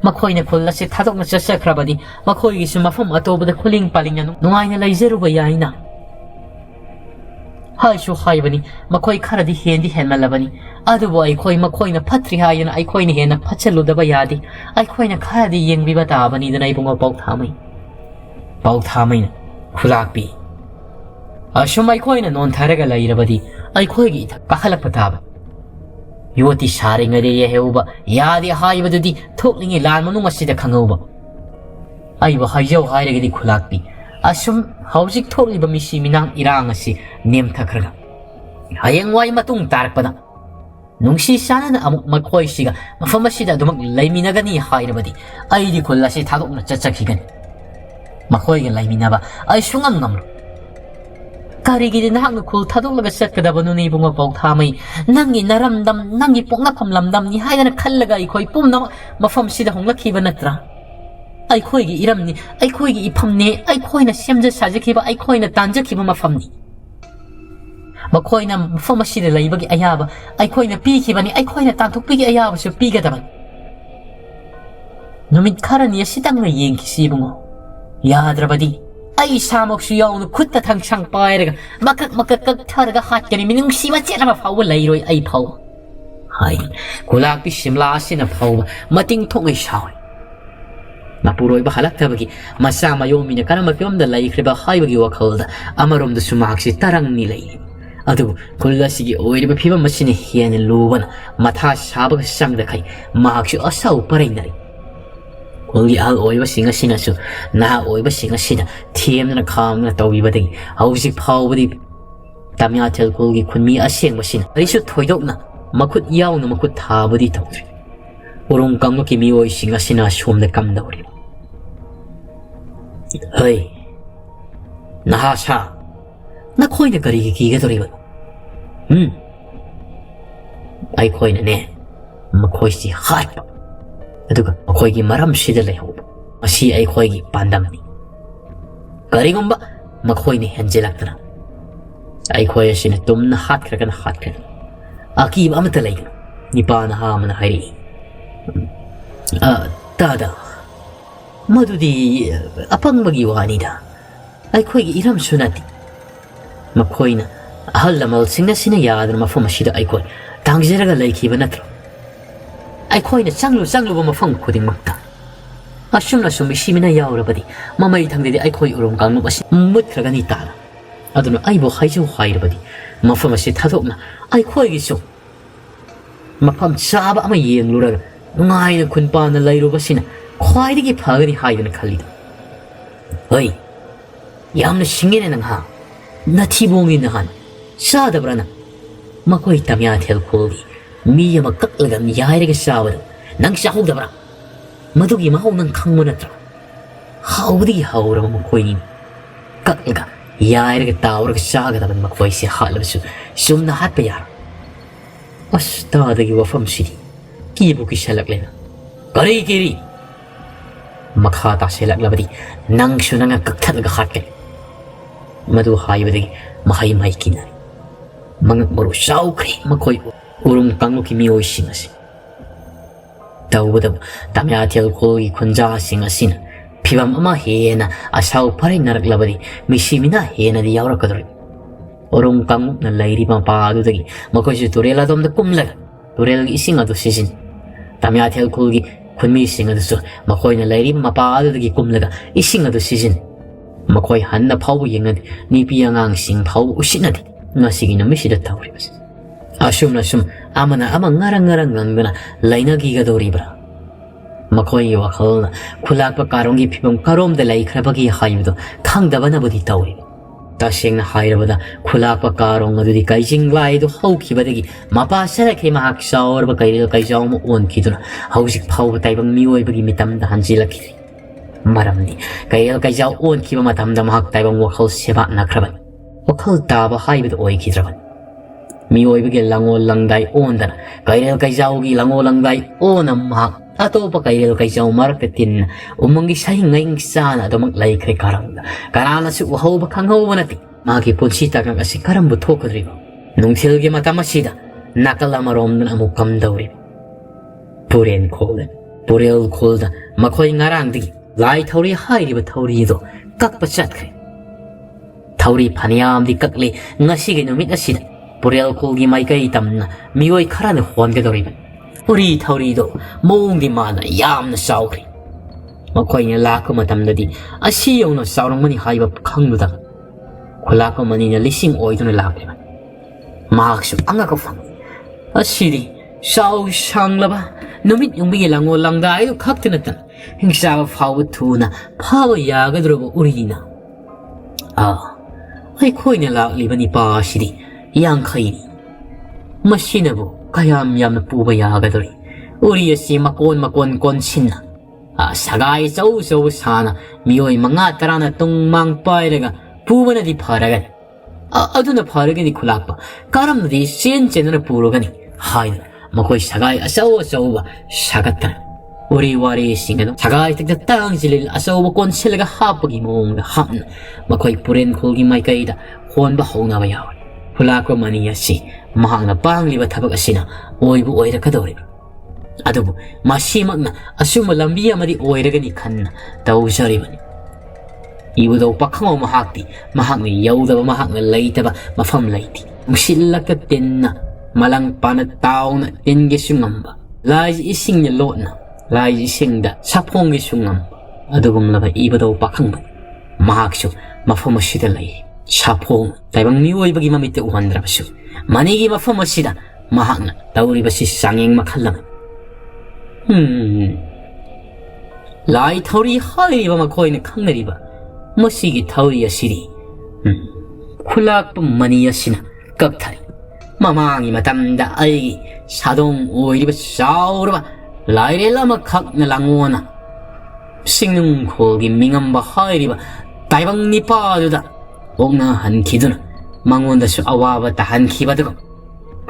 makoy na kullasi thadok na sasakrabadi makoy gisu mafam atobada kuling paling na nungay na layzeruba yaina haishu haibani makoy karadi hendi henmalabani adubo ay koy makoy na patri hayana ay koy ni hena pachaludaba yadi ay koy na karadi yengbiba tabani dana ibungo pau thamay na kulakpi ashum ay koy na non tharaga lairabadi ay koy gi kakhalak pataba Yuti sharing ade ye heuba yadi haibadudi thoklingi lan manung asida khangauba aiba haijau hairagidi khulakpi asum hauzik thokliba misi minang irang asi nemthakhraga hayengwai matung tarakpada nungsi sana na amuk makhoi siga mafam asida dumak laiminagani hairabadi aidi khollasi thadokna chachakhigani makhoi ga laiminaba ai sungam namro karigidi nahakna khul thadolaga chatkadabanu ni bunga pau thamai nangi naramdam nangi pokna phamlamdam ni haidana khallaga ikhoi pumna mafam sida honglakiba natra ai khoi gi iramni ai khoi gi iphamne ai khoi na semja sajakhiba ai khoi na tanjakhiba mafamni makhoi na mafam asida laibagi ayaba ai khoi na pikhibani ai khoi na tanthukpigi ayaba su pigadaban numit kharani asidangna yengkisi bungo yadrabadi ai samok su yaunu khutta thangsang pairaga makak tharaga hatkani minung sima chenama phawba lairoi ai phaw hai kulak pi simla asina phawba mating thongai sawi mapuroi ba halaktabagi masa mayomi na kanama pyomda laikhreba haibagi wakhalda amarom da sumaksi tarang ni lai adu kullasi oiriba phiba masini hian luban matha sabaga sangda khai maksu asau parainari kulgi al oiba singa sinasu na oiba singa sina thiemna khamna tawibadagi hausik phawbadi tamya thel kulgi khunmi aseng masina aisu thoidokna makhut yauna makhut thabadi tawri urung kangno ki mi oi singa sina somna kamdawri hey nahasa na khoina kari ki ga doriba ai khoina ne makhoi si hat aduga makhoi gi maram sida leho asi ai khoi gi pandam ni kari gomba makhoi ni hanjelaktra ai khoi asina tumna hat kra aki amata laika nipana ha mana hari tada madudi apang magi wanida ai khoi gi iram sunati makhoina ahal lamal singna sina yadra mafam asida ai khoi tangjeraga laikhiba natro ai khoina changlu ba mafam khuding makta asumna sumi simina yaurabadi mamai thangdedi ai khoi urum kangnu basi mutraga ni tala aduna ai bo haiju hairabadi mafam asi thadokna ai khoi gi su mafam chaba ama yengluraga ngaina khunpana lairubasina khwaidagi phagari haidana khallida hoi yamna singene nang ha nathibongi nahan sadabrana makoi tamya thel kholi mi yama kaklaga yairega sawada nang sahudabra madugi mahau nang khangmana tra haudi haura makoi ni kaklaga yairega tawra saga daban makoi si halabsu sumna hat payar astada gi wafam sidi kibu ki shalak lena kiri makha ta selak labadi nang sunanga kakthalaga hatke madu haibadi mahai kinari mangak maru saukri makoi urung kanglo ki mioi singasi tawbada tamya thel khoi khunja singasina phibam ama hena asau pare narak labadi misimina hena di yawra kadori urung kanguk na lairi ma pa adu dagi makoi su turela dom da kumlaga turel ising adu sisin tamya thel khoi khunmi sing adu su makoi na lairi ma pa adu dagi kumlaga ising adu sisin makoi hanna phau yengad ni piangang sing phau usinadi nasigi na misida tawribas asum amana ngarang ngangana laina gi ga doribra makoi wakhalna khulak pa karongi phibam karom da lai khrabagi haibdo khangdabana bodi tawri tasengna hairabada khulak pa karong adudi kaijing lai do haukibadagi mapa sara ke mahak saur ba kaijau mo on kiduna hausik phau taibang mioi bagi mitam da hanjilaki maramni kaijau on kiba matam da mahak taibang wakhal seba nakraban wakhal taba haibdo oi kidraban mioi bagi lango langdai ondana kaijau gi lango langdai onam mahak atau pakai kaijau marketin umangi saing ngaing sana domak lai kre karang karana su hau bakang hau manati magi punsi takang asi karam buthok driba nungthil ge mata masida nakala marom nan amukam dauri purel kholda makhoi ngarang di lai thauri hai ri ba thauri do kak pachat kre thauri phaniam di kakle ngasi ge numit asida purel kholgi mai kai tamna mioi kharana hon ge dauri uri thauri do mong di mana yamna saukri makoi na lakko matamdadi asi yongna saurang mani haiba khangnuda khulako mani na lising oiduna lakle maksu anga ko fang asiri sau sanglaba numit yongbi lango langda ai khaktina tan hingsa fa thuna phawa yagadrobo urina ꯑꯩꯈꯣꯏꯅ ꯂꯥꯛꯂꯤꯕ ꯅꯤꯄꯥ ꯑꯁꯤꯗꯤ ꯌꯥꯡꯈꯩꯅꯤ ꯃꯁꯤꯅꯕꯨ ꯀꯌꯥꯝ ꯌꯥꯝꯅ ꯄꯨꯕ ꯌꯥꯒꯗꯧꯔꯤ ꯎꯔꯤ ꯑꯁꯤ ꯃꯀꯣꯟ ꯀꯣꯟꯁꯤꯟꯅ ꯁꯒꯥꯏ ꯆꯧ ꯆꯧ ꯁꯥꯅ ꯃꯤꯑꯣꯏ 5-10나 tung mang pairaga pubanadi faragani aduna faragani khulakpa karamnadi sen chenana purugani haina makoi sagai asau asauba sagattana uri wari singado sagai tikta tangsilil asauba konsilga hapagi moongda hapna makoi puren khulgi maikaida honba hounaba yawa khulakpa mani asi mahangna pangliba thabak asina oibu oirakadori adubu masimakna asuma lambi amadi oiragani khanna tawjaribani ibudo pakhamo mahakni yaudaba mahakna leitaba mafam leiti musillaka tenna malang pana tauna tenge sungamba lai isingnya lotna lai isingda saphongi sungamba adugum laba ibudo pakhangba mahaksu mafam asida lei saphong taibang mioi bagi mamite uhandrabasu manigi mafam asida mahakna tawribasi sangeng makhallam lai thori hairiba makoina khangnariba masigi thori asiri khulakpa mani asina kakthari mamangi matamda ai sadong oiriba sauraba lairela makhakna langona singnung khogi mingamba hairiba taibang nipaduda okna hankhiduna mangonda su awaba tahankhibadu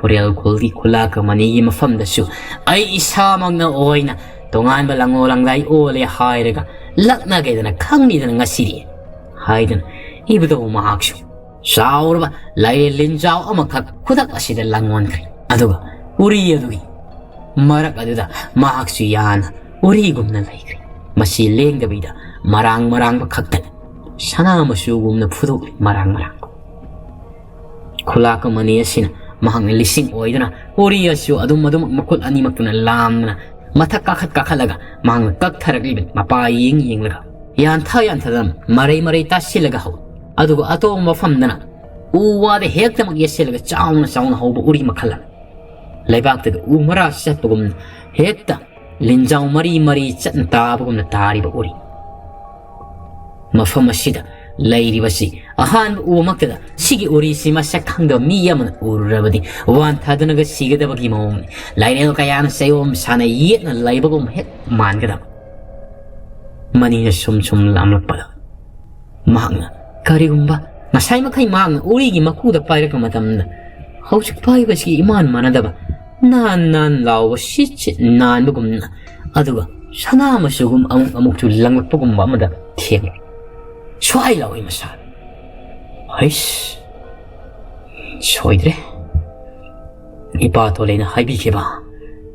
Purial kuldi kulaka manigi mafamdasu ay isamagna oina tonganba langolang lai ole hairaga lakna gaidana khangnidana ngasiri haidana ibudo mahakshu saurba lai linjao amakak khudak asida langon kri aduga uri adugi marak aduda mahakshu yana uri gumna laikri masi lengdabida marang ba khaktan sana masu gumna phudok marang kulaka mani asina mahang lising oidana uri asu adum makul ani maktuna lamna mathak kakhat mahang kaktharaglibin mapa yeng laga yan thadam marai tasilaga haw adugo atom mafamdana uwa de hekta mak yesilaga chauna hawba uri makhala laibak de umara satpugum hekta linjaw mari chatna tabugum na tariba uri mafam asida lairibasi ahan umakda sigi uri sima sakhangda miyamna urrabadi wan thadanaga sigadabagi mawm lairel kayana sayom sana yetna laibagum het mangada manina sum lamlakpada mahangna karigumba nasai makai mahangna urigi makuda pairaka matamna hausik paibasi iman manadaba nan lawa sichi nan bugumna aduga sana masugum amuk chu langlakpagum amada theng Soy lawi masa. Aish. Soydre. Ipa tole na haibi keba.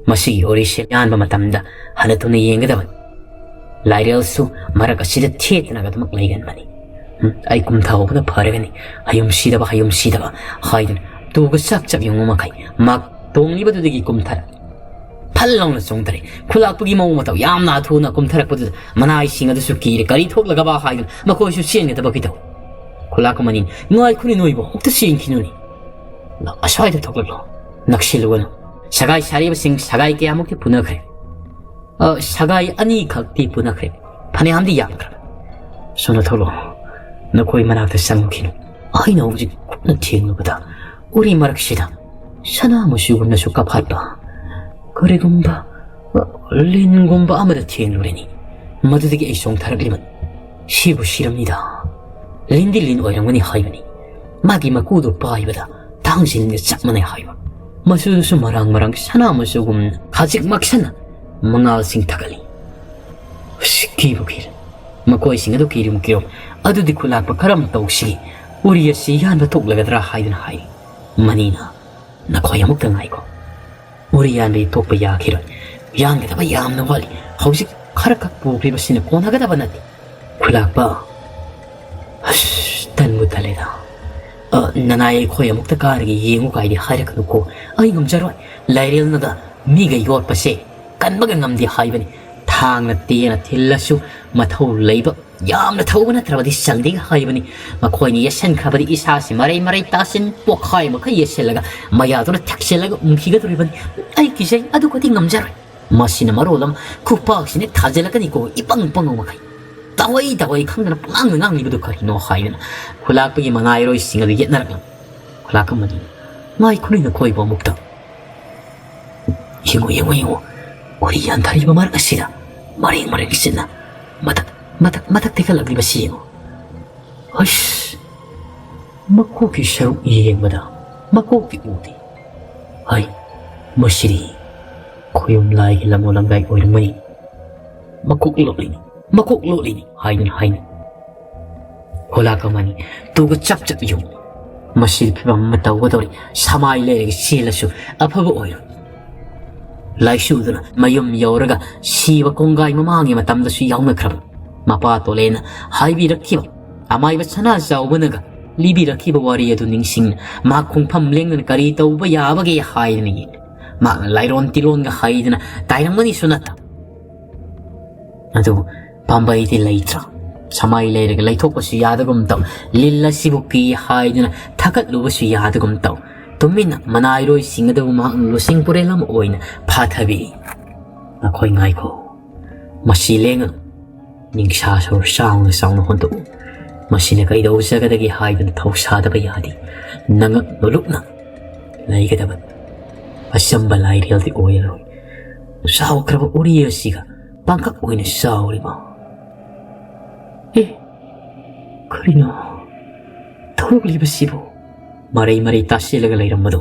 Masigi orishe yan ba matamda hanato na yengadaban. Lairel su marak asida thiet na gadamak laigan mani. Ay kumtao ba na paragani. Hayum sida ba. Haidun tuga sak yung umakay. Mag tongli ba dudigi kumtara. 팔랑 na songtare khulakpagi maw mataw yamna thuna kumtharakpadu manai singa du sukire kari thoklaga ba haidun makoi su sieng ta bakitaw khulakmanin ngai khuni noibo okta sieng kinuni la asai da thoklalo naksilwana sagai sariba sing sagai ke amukti punakhre sagai ani khakti punakhre phane hamdi yamkra sona tholo nakoi manakta sangkinu aina uji na thiengubada uri maraksida sana musugumna sukaphatba 그리곰바 린곰바 아무다 티엔로레니 마두디기 에이송 타락리만 시부 시랍니다 린딜린 오이랑만이 하이바니 마기 마꾸도 빠이바다 당신이 짝만의 하이바 마수수 마랑 사나 마수금 가직 막사나 망아싱 타갈리 시키부기를 마코이싱아도 기름기로 아두디 쿨락바 카람 떡시 우리의 시한바 톡라가드라 하이든 하이 마니나 나코야 먹당하이고 우리 안에 독바 야기를 양게다바 얌나 관리 혹시 카라카 부비버시는 고나가다바 나디 쿨락바 단무탈레다 나나의 코야 먹다 가르기 예งู가이디 하이라카 놓고 아이 검자로 라이렐나다 미가 요엇바시 간바가 남디 하이바니 탕나 띠에나 틸라수 마타우 레이바 얌나 타우바나 트라바디 상디가 하이바니 마코이니 예센 카바디 이사시 마레이 따신 포카이 마카 예셀라가 마야도나 탁셀라가 움키가 돌이바니 아이 기자이 아두고디 남자로 마시나 마로람 쿠파악시네 타젤라가 니고 이빵빵 오마카이 taway khangna ngang ni bu kari no haidana khulak pagi manai roi singa du yet narak khulak mani ngai khuni na koi ba mukta yengo ori yan thari ba mar asira mari kisina matak tekal agli ba singo ash mako ki sharu yeng bada mako ki uti ai masiri koyum lai lamo langai oi mani makuk lo lini hain hola ka mani tu ga chap yum masil phi bam mataw ga dori samai le sila su aphabu oi lai su duna mayum yoraga siwa kongai mamangi matam da su yauna krab mapa to lena haibi rakhiba amai ba chana zawbanaga libi rakhiba wari adu ningsing ma khungpham lengna kari tawba yabage haidni ma lairon tilon ga haidna tairangmani sunata adu pambai ti laitra samai leirega laithokpasu yadagum taw lilla sibuki haidna thakatlubasu yadagum taw tumina manairoi singadu ma lusing purelam oina phathabi nakhoi ngai ko masilenga ningsha sor saung honto masina kai do sagadagi haidna thausa da bayadi nanga nolukna laigada asamba lairial di oil saw kraba uriya siga pangkak oina sawriba karino thoruk libasibo marai tasilaga lairamado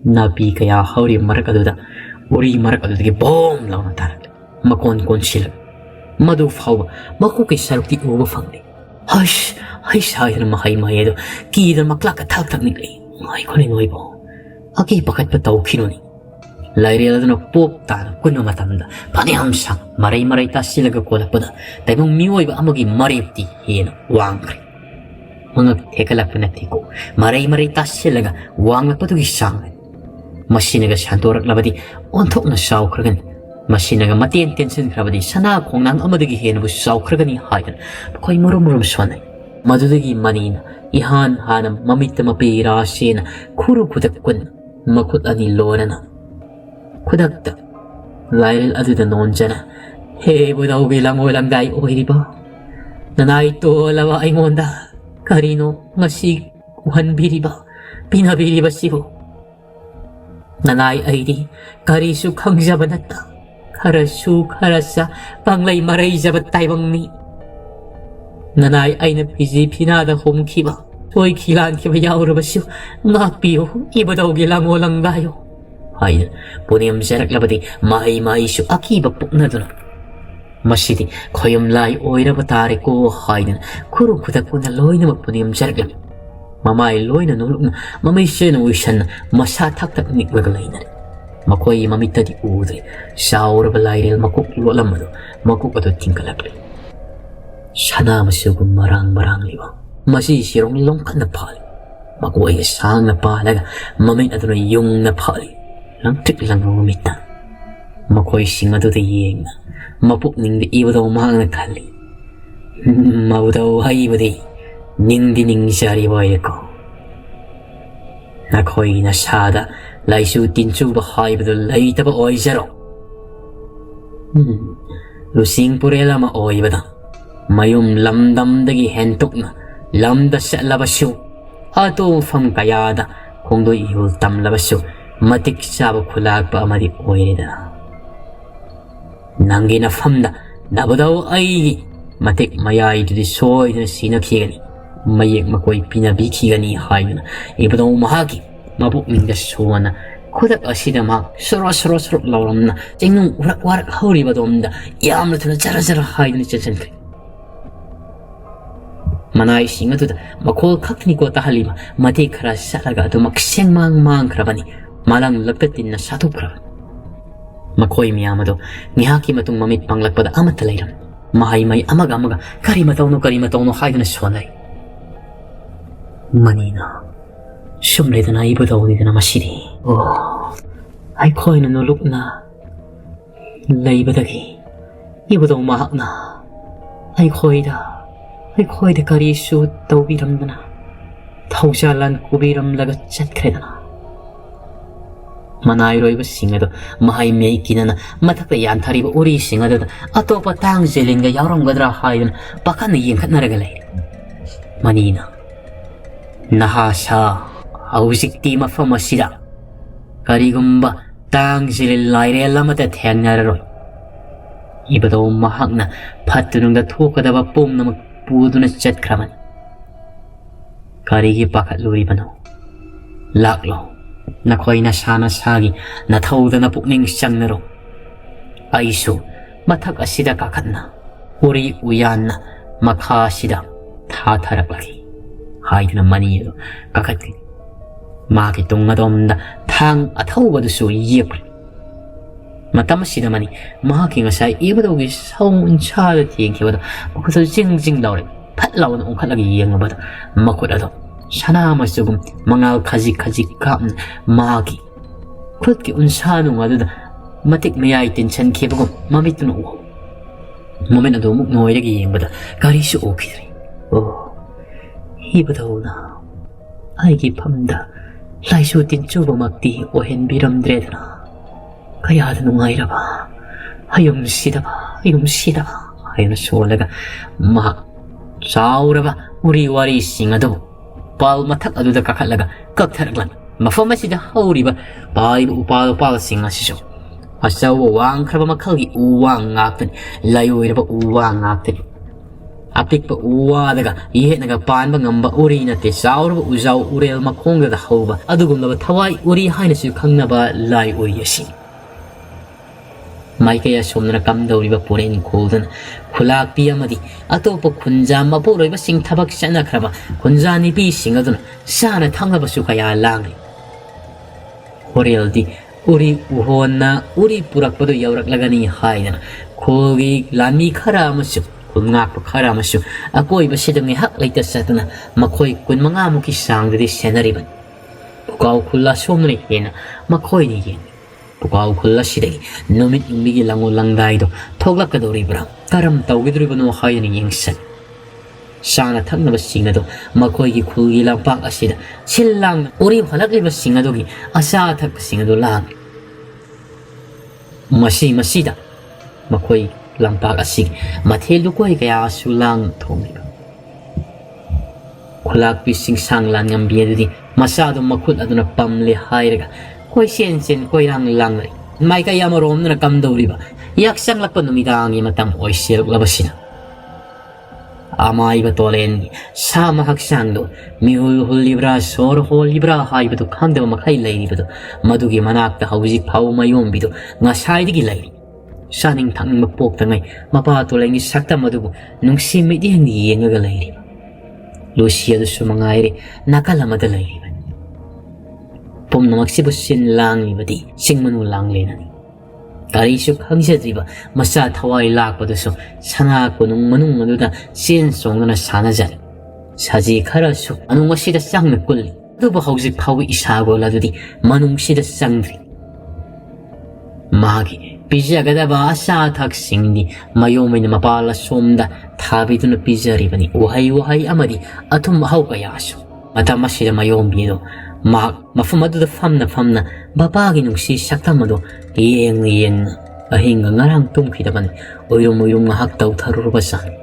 nabi kaya hauri marakadada uri marakadagi bom launa tarak makon sil madu fawa maku kay sarukti uba fangni hay sayar mahai do kidar maklaka tak niklay ngay ko rin oibo aki pakat pataw kinuni lairial na pop tan kuno matanda paniham sang marai tasilaga kolakpada taibong miwoy ba amagi maripti hino wangkri mga tekalak panatiko marai tasilaga wangak patugi sang masinaga santorak labadi ontok na saw kragan masinaga matien tension krabadi sana kong nang amadagi hino bu saw kragani hayan koy murum swanay madudagi manina ihan hanam mamita mapira sena kuru kutakun makut ani lorana kudakta lail aduda nonjana he budaw bilang walang dai oiriba nanay to lawa ay ngonda karino ngasi wanbiriba pinabiriba sibo nanay ay di karisu kang jabanata karasu karasa panglay maray jabat taybang ni nanay ay na piji pinada humkiba toy kilan kiba yauraba siyo ngapiyo iba daw gilang walang dayo haida punim serak labadi mai su akiba pukna duna masidi khoyum lai oira batare ko haida kuru kuda kuna loina punim serak lab mamai loina nulukna mamai sena wishan masa tak nikwagalaina makoi mamita di udre saur balairil makuk lolamado makuk ado tingkalakli sana masugo marang liwa masi sirong longkan na pali makuay sang na palaga mamay aduna yung na pali lang tik lang rumita makoy singado da yeng mapuk ning di iba daw mahang nakali mau daw hay ba di ning di ning sari waya ko nakoy nasada lai su tinsu ba hay ba do lai taba oy zero lusing purela ma oy ba da mayum lamdam dagi hentok na lamda sa labasyo ato fam kayada kung do ihul tam labasyo matik sabo kulag pa amadi oirida nangi na famda nabadaw ay matik mayay to di soy na sinakigani mayek makoy pinabikigani hayon ibadaw mahagi mabuk minga suwana kudak asida mak soro lauram na tingnong warak hauri badom da yamla tuna jara hayon chachankri manay singa to da makol kakni ko tahalima mati khara salaga to makseng mang krabani malang lagtatin na satukra makoy miyamado ngihaki matong mamit panglagpada amat talayram mahay may amaga karimataw no hayo na swanay manina sumreda na ibo daw nito na masiri ay koy na nuluk na laibadagi ibo daw mahak na ay koy da karisu daw biram na tawsalan kubiram lagat chat kreda na ꯃꯅꯥꯏꯔꯣꯏꯕꯁꯤꯡ ꯑꯗꯨ ꯃꯍꯩ ꯃꯩꯀꯤꯅꯅ ꯃꯊꯛꯇ ꯌꯥꯟꯊꯔꯤꯕ ꯎꯔꯤꯁꯤꯡ ꯑꯗꯨꯗ ꯑꯇꯣꯞꯄ ꯇꯥꯡ ꯖꯦꯂꯤꯟꯒ ꯌꯥꯎꯔꯝꯒꯗ꯭ꯔꯥ ꯍꯥꯏꯗꯨꯅ ꯄꯥꯈꯠꯅ ꯌꯦꯡꯈꯠꯅꯔꯒ ꯂꯩꯔꯦ꯫ ꯃꯅꯤꯅ "ꯅꯍꯥꯁꯥ, ꯍꯧꯖꯤꯛꯇꯤ ꯃꯐꯝ ꯑꯁꯤꯗ ꯀꯔꯤꯒꯨꯝꯕ ꯇꯥꯡ ꯖꯦꯂꯤꯟ ꯂꯥꯏꯔꯦꯜ ꯑꯃꯠꯇ ꯊꯦꯡꯅꯔꯔꯣꯏ꯫ ꯏꯕꯗꯧ ꯃꯍꯥꯛꯅ ꯐꯠꯇꯨꯅꯨꯡꯗ ꯊꯣꯛꯀꯗꯕ ꯄꯨꯝꯅꯃꯛ ꯄꯨꯗꯨꯅ ꯆꯠꯈ꯭ꯔꯕꯅꯤ꯫ ꯀꯔꯤꯒꯤ ꯄꯥꯈꯠꯂꯨꯔꯤꯕꯅꯣ? ꯂꯥꯛꯂꯣ, ꯅꯈꯣꯏ ꯅꯁꯥ ꯅꯁꯥꯒꯤ ꯅꯊꯧꯗꯅ ꯄꯨꯛꯅꯤꯡ ꯆꯪꯅꯔꯣ꯫ ꯑꯩꯁꯨ ꯃꯊꯛ ꯑꯁꯤꯗ ꯀꯥꯈꯠꯅ ꯎꯔꯤ ꯎꯌꯥꯟꯅ ꯃꯈꯥꯁꯤꯗ ꯊꯥꯊꯔꯛꯂꯒꯦ" ꯍꯥꯏꯗꯨꯅ ꯃꯅꯤ ꯑꯗꯨ ꯀꯥꯈꯠꯈꯤ꯫ ꯃꯥꯒꯤ ꯇꯨꯡ ꯑꯗꯣꯝꯗ ꯊꯥꯡ ꯑꯊꯧꯕꯗꯨꯁꯨ ꯌꯦꯛꯈ꯭ꯔꯦ꯫ ꯃꯇꯝ ꯑꯁꯤꯗ ꯃꯅꯤ ꯃꯍꯥꯛꯀꯤ ꯉꯁꯥꯏ ꯏꯕꯗꯧꯒꯤ ꯁꯑꯣꯡ ꯎꯟꯁꯥꯗ ꯊꯦꯡꯈꯤꯕꯗ ꯃꯈꯨꯠꯇꯨ ꯖꯤꯡ ꯖꯤꯡ ꯂꯥꯎꯔꯦ꯫ ꯐꯠ ꯂꯥꯎꯅ ꯑꯣꯟꯈꯠꯂꯒ ꯌꯦꯡꯂꯕꯗ ꯃꯈꯨꯠ ꯑꯗꯣ ꯁꯅꯥ ꯃꯆꯨꯒꯨꯝ ꯃꯉꯥꯜ ꯈꯖꯤꯛ ꯈꯖꯤꯛ ꯀꯥꯞꯅ ꯃꯥꯒꯤ ꯈꯨꯠꯀꯤ ꯎꯟꯁꯥꯅꯨꯡ ꯑꯗꯨꯗ ꯃꯇꯤꯛ ꯃꯌꯥꯏ ꯇꯤꯟꯁꯤꯟꯈꯤꯕꯒꯨꯝ ꯃꯃꯤꯠꯇꯨꯅ ꯎꯍꯧ꯫ ꯃꯃꯤꯠ ꯑꯗꯨ ꯑꯃꯨꯛ ꯅꯣꯏꯔꯒ ꯌꯦꯡꯕꯗ ꯀꯔꯤꯁꯨ ꯎꯈꯤꯗ꯭ꯔꯦ꯫ ꯑꯣ, ꯏꯕꯗꯧꯅ ꯑꯩꯒꯤ ꯐꯝꯗ ꯂꯥꯏꯁꯨ ꯇꯤꯟꯆꯨꯕꯃꯛꯇꯤ ꯑꯣꯏꯍꯟꯕꯤꯔꯝꯗ꯭ꯔꯦꯗꯅ ꯀꯌꯥꯗ ꯅꯨꯡꯉꯥꯏꯔꯕ, ꯍꯌꯨꯝꯁꯤꯗꯕ ꯍꯥꯏꯅ ꯁꯣꯜꯂꯒ ꯃꯍꯥꯛ ꯆꯥꯎꯔꯕ ꯎꯔꯤ ꯋꯥꯔꯤꯁꯤꯡ ꯑꯗꯨꯕꯨ ꯎꯄꯥꯜ ꯃꯊꯛ ꯑꯗꯨꯗ ꯀꯥꯈꯠꯂꯒ ꯀꯛꯊꯔꯛꯂꯝꯃꯤ꯫ ꯃꯐꯝ ꯑꯁꯤꯗ ꯍꯧꯔꯤꯕ ꯄꯥꯏꯕ ꯎꯄꯥꯜꯁꯤꯡ ꯑꯁꯤꯁꯨ ꯑꯆꯧꯕ ꯋꯥꯡꯈ꯭ꯔꯕ ꯃꯈꯜꯒꯤ ꯎ ꯋꯥ ꯉꯥꯛꯇꯅꯤ, ꯂꯥꯏꯑꯣꯏꯔꯕ ꯎ ꯋꯥ ꯉꯥꯛꯇꯅꯤ꯫ ꯑꯄꯤꯛꯄ ꯎ ꯋꯥꯗꯒ ꯌꯦꯠꯅꯒ ꯄꯥꯟꯕ ꯉꯝꯕ ꯎꯔꯤ ꯅꯠꯇꯦ, ꯆꯥꯎꯔꯕ ꯎꯖꯥꯎ ꯎꯔꯦꯜ ꯃꯈꯣꯡꯗꯨꯗ ꯍꯧꯕ ꯑꯗꯨꯒꯨꯝꯂꯕ ꯊꯋꯥꯏ ꯎꯔꯤ ꯍꯥꯏꯅꯁꯨ ꯈꯪꯅꯕ ꯂꯥꯏꯑꯣꯏ ꯑꯁꯤꯅꯤ꯫ ꯃꯥꯏꯀꯩ ꯑꯁꯣꯝꯗꯅ ꯀꯝꯗꯧꯔꯤꯕ ꯄꯨꯔꯦꯟ ꯈꯣꯜꯗꯨꯅ ꯈꯨꯂꯥꯛꯄꯤ ꯑꯃꯗꯤ ꯑꯇꯣꯞꯄ ꯈꯨꯟꯖꯥ ꯃꯄꯨꯔꯣꯏꯕꯁꯤꯡ ꯊꯕꯛ ꯆꯠꯅꯈ꯭ꯔꯕ ꯈꯨꯟꯖꯥ ꯅꯨꯄꯤꯁꯤꯡ ꯑꯗꯨꯅ ꯆꯥꯅ ꯊꯛꯅꯕꯁꯨ ꯀꯌꯥ ꯂꯥꯡꯂꯤ꯫ ꯍꯣꯔꯦꯜꯗꯤ ꯎꯔꯤ ꯎꯍꯣꯟꯅ ꯎꯔꯤ ꯄꯨꯔꯛꯄꯗꯨ ꯌꯧꯔꯛꯂꯒꯅꯤ ꯍꯥꯏꯗꯅ ꯈꯣꯜꯒꯤ ꯂꯥꯟꯃꯤ ꯈꯔ ꯑꯃꯁꯨ ꯈꯨꯜꯉꯥꯛꯄ ꯈꯔ ꯑꯃꯁꯨ ꯑꯀꯣꯏꯕꯁꯤꯗ ꯉꯥꯏꯍꯥꯛ ꯂꯩꯇ ꯆꯠꯇꯨꯅ ꯃꯈꯣꯏ 25ꯃꯨꯛꯀꯤ ꯆꯥꯡꯗꯗꯤ ꯁꯦꯟꯅꯔꯤꯕꯅꯤ꯫ ꯄꯨꯀꯥꯎ ꯈꯨꯜ ꯑꯁꯣꯝꯗꯅ ꯍꯦꯟꯅ ꯃꯈꯣꯏꯅ ꯌꯦꯡꯉꯤ꯫ ꯄꯨꯀꯥꯎ ꯈꯨꯜ ꯑꯁꯤꯗꯒꯤ ꯅꯨꯃꯤꯠ ꯌꯨꯡꯕꯤꯒꯤ ꯂꯪꯉꯣ ꯂꯪꯗꯥꯏꯗꯣ ꯊꯣꯛꯂꯛꯀꯗꯧꯔꯤꯕ꯭ꯔꯥ, ꯀꯔꯝ ꯇꯧꯒꯗꯧꯔꯤꯕꯅꯣ ꯍꯥꯏꯗꯨꯅ ꯌꯦꯡꯁꯤꯜꯂꯤ꯫ ꯆꯥꯅ ꯊꯛꯅꯕꯁꯤꯡ ꯑꯗꯨ ꯃꯈꯣꯏꯒꯤ ꯈꯨꯜꯒꯤ ꯂꯝꯄꯥꯛ ꯑꯁꯤꯗ ꯁꯤꯜ ꯂꯥꯡꯅ ꯎꯔꯤ ꯍꯜꯂꯛꯂꯤꯕꯁꯤꯡ ꯑꯗꯨꯒꯤ ꯑꯆꯥ ꯑꯊꯛꯁꯤꯡ ꯑꯗꯨ ꯂꯥꯡꯏ꯫ ꯃꯁꯤꯗ ꯃꯈꯣꯏ ꯂꯝꯄꯥꯛ ꯑꯁꯤꯒꯤ ꯃꯊꯦꯜ ꯂꯨꯀꯣꯏ ꯀꯌꯥꯁꯨ ꯂꯥꯡ ꯊꯣꯡꯂꯤꯕ꯫ ꯈꯨꯂꯥꯛꯄꯤꯁꯤꯡ ꯁꯥꯡꯂꯥꯟ ꯉꯝꯕꯤ ꯑꯗꯨꯗꯤ ꯃꯆꯥꯗꯨ ꯃꯈꯨꯠ ꯑꯗꯨꯅ ꯄꯝꯂꯦ ꯍꯥꯏꯔꯒ ꯀꯣꯏꯆꯦꯟ ꯀꯣꯏꯔꯥꯡ ꯂꯥꯡꯅꯔꯤ꯫ ꯃꯥꯏꯀꯩ ꯑꯃꯔꯣꯝꯗꯅ ꯀꯝꯗꯧꯔꯤꯕ ꯌꯥꯛꯆꯪꯂꯛꯄ ꯅꯨꯃꯤꯗꯥꯡꯒꯤ ꯃꯇꯝ ꯑꯣꯏꯁꯤꯜꯂꯛꯂꯕꯁꯤꯅ ꯑꯃꯥꯏꯕ ꯇꯣꯂꯦꯟꯒꯤ ꯁꯥꯃ ꯍꯛꯆꯥꯡꯗꯣ ꯃꯤꯍꯨꯜ ꯍꯨꯜꯂꯤꯕ꯭ꯔꯥ ꯁꯣꯔ ꯍꯣꯜꯂꯤꯕ꯭ꯔꯥ ꯍꯥꯏꯕꯗꯨ ꯈꯪꯗꯕ ꯃꯈꯩ ꯂꯩꯔꯤꯕꯗꯣ ꯃꯗꯨꯒꯤ ꯃꯅꯥꯛꯇ ꯍꯧꯖꯤꯛ ꯐꯥꯎꯕ ꯃꯌꯣꯝꯕꯤꯗꯨ ꯉꯁꯥꯏꯗꯒꯤ ꯂꯩꯔꯤ꯫ ꯆꯥꯅꯤꯡ ꯊꯛꯅꯤꯡꯕ ꯄꯣꯛꯇꯉꯩ ꯃꯄꯥ ꯇꯣꯂꯦꯟꯒꯤ ꯁꯛꯇꯝ ꯑꯗꯨꯕꯨ ꯅꯨꯡꯁꯤ ꯃꯤꯠꯌꯦꯡ ꯌꯦꯡꯉꯒ ꯂꯩꯔꯤꯕ꯫ ꯂꯨꯁꯤ ꯑꯗꯨꯁꯨ ꯃꯉꯥꯏꯔꯦ ꯅꯥꯀꯜ ꯑꯃꯗ ꯂꯩꯔꯤꯕꯅꯤ꯫ ꯄꯨꯝꯅꯃꯛꯁꯤꯕꯨ ꯁꯤꯟ ꯂꯥꯡꯂꯤꯕꯗꯤ ꯆꯤꯡꯃꯅꯨ ꯂꯥꯡꯂꯦꯟꯅꯤ꯫ ꯀꯔꯤꯁꯨ ꯈꯪꯖꯗ꯭ꯔꯤꯕ ꯃꯆꯥ ꯊꯋꯥꯏ ꯂꯥꯛꯄꯗꯨꯁꯨ ꯁꯅꯥ ꯀꯣꯅꯨꯡ ꯃꯅꯨꯡ ꯑꯗꯨꯗ ꯆꯦꯟ ꯆꯣꯡꯗꯨꯅ ꯁꯥꯟꯅꯖꯔꯤ꯫ ꯁꯖꯤ ꯈꯔꯁꯨ ꯃꯅꯨꯡ ꯑꯁꯤꯗ ꯆꯪꯅ ꯀꯨꯜꯂꯤ, ꯑꯗꯨꯕꯨ ꯍꯧꯖꯤꯛ ꯐꯥꯎꯕ ꯏꯁꯥꯒꯣꯜ ꯑꯗꯨꯗꯤ ꯃꯅꯨꯡꯁꯤꯗ ꯆꯪꯗ꯭ꯔꯤ꯫ ꯃꯥꯒꯤ ꯄꯤꯖꯒꯗꯕ ꯑꯆꯥ ꯑꯊꯛꯁꯤꯡꯗꯤ ꯃꯌꯣꯝꯕꯩꯅ ꯃꯄꯥꯜ ꯑꯁꯣꯝꯗ ꯊꯥꯕꯤꯗꯨꯅ ꯄꯤꯖꯔꯤꯕꯅꯤ, ꯎꯍꯩ ꯑꯃꯗꯤ ꯑꯊꯨꯝ ꯑꯍꯥꯎ ꯀꯌꯥꯁꯨ꯫ ꯃꯇꯝ ꯑꯁꯤꯗ ꯃꯌꯣꯝꯕꯤꯗꯣ ꯃꯍꯥꯛ ꯃꯐꯝ ꯑꯗꯨꯗ ꯐꯝꯅ ꯃꯄꯥꯒꯤ ꯅꯨꯡꯁꯤ ꯁꯛꯇꯝ ꯑꯗꯨ ꯌꯦꯡꯅ ꯑꯍꯤꯡꯒ ꯉꯔꯥꯡ ꯇꯨꯝꯈꯤꯗꯕꯅꯤ ꯑꯣꯏꯔꯨꯝ ꯉꯥꯏꯍꯥꯛ ꯇꯧꯊꯔꯨꯔꯕꯖꯥꯠꯅꯤ꯫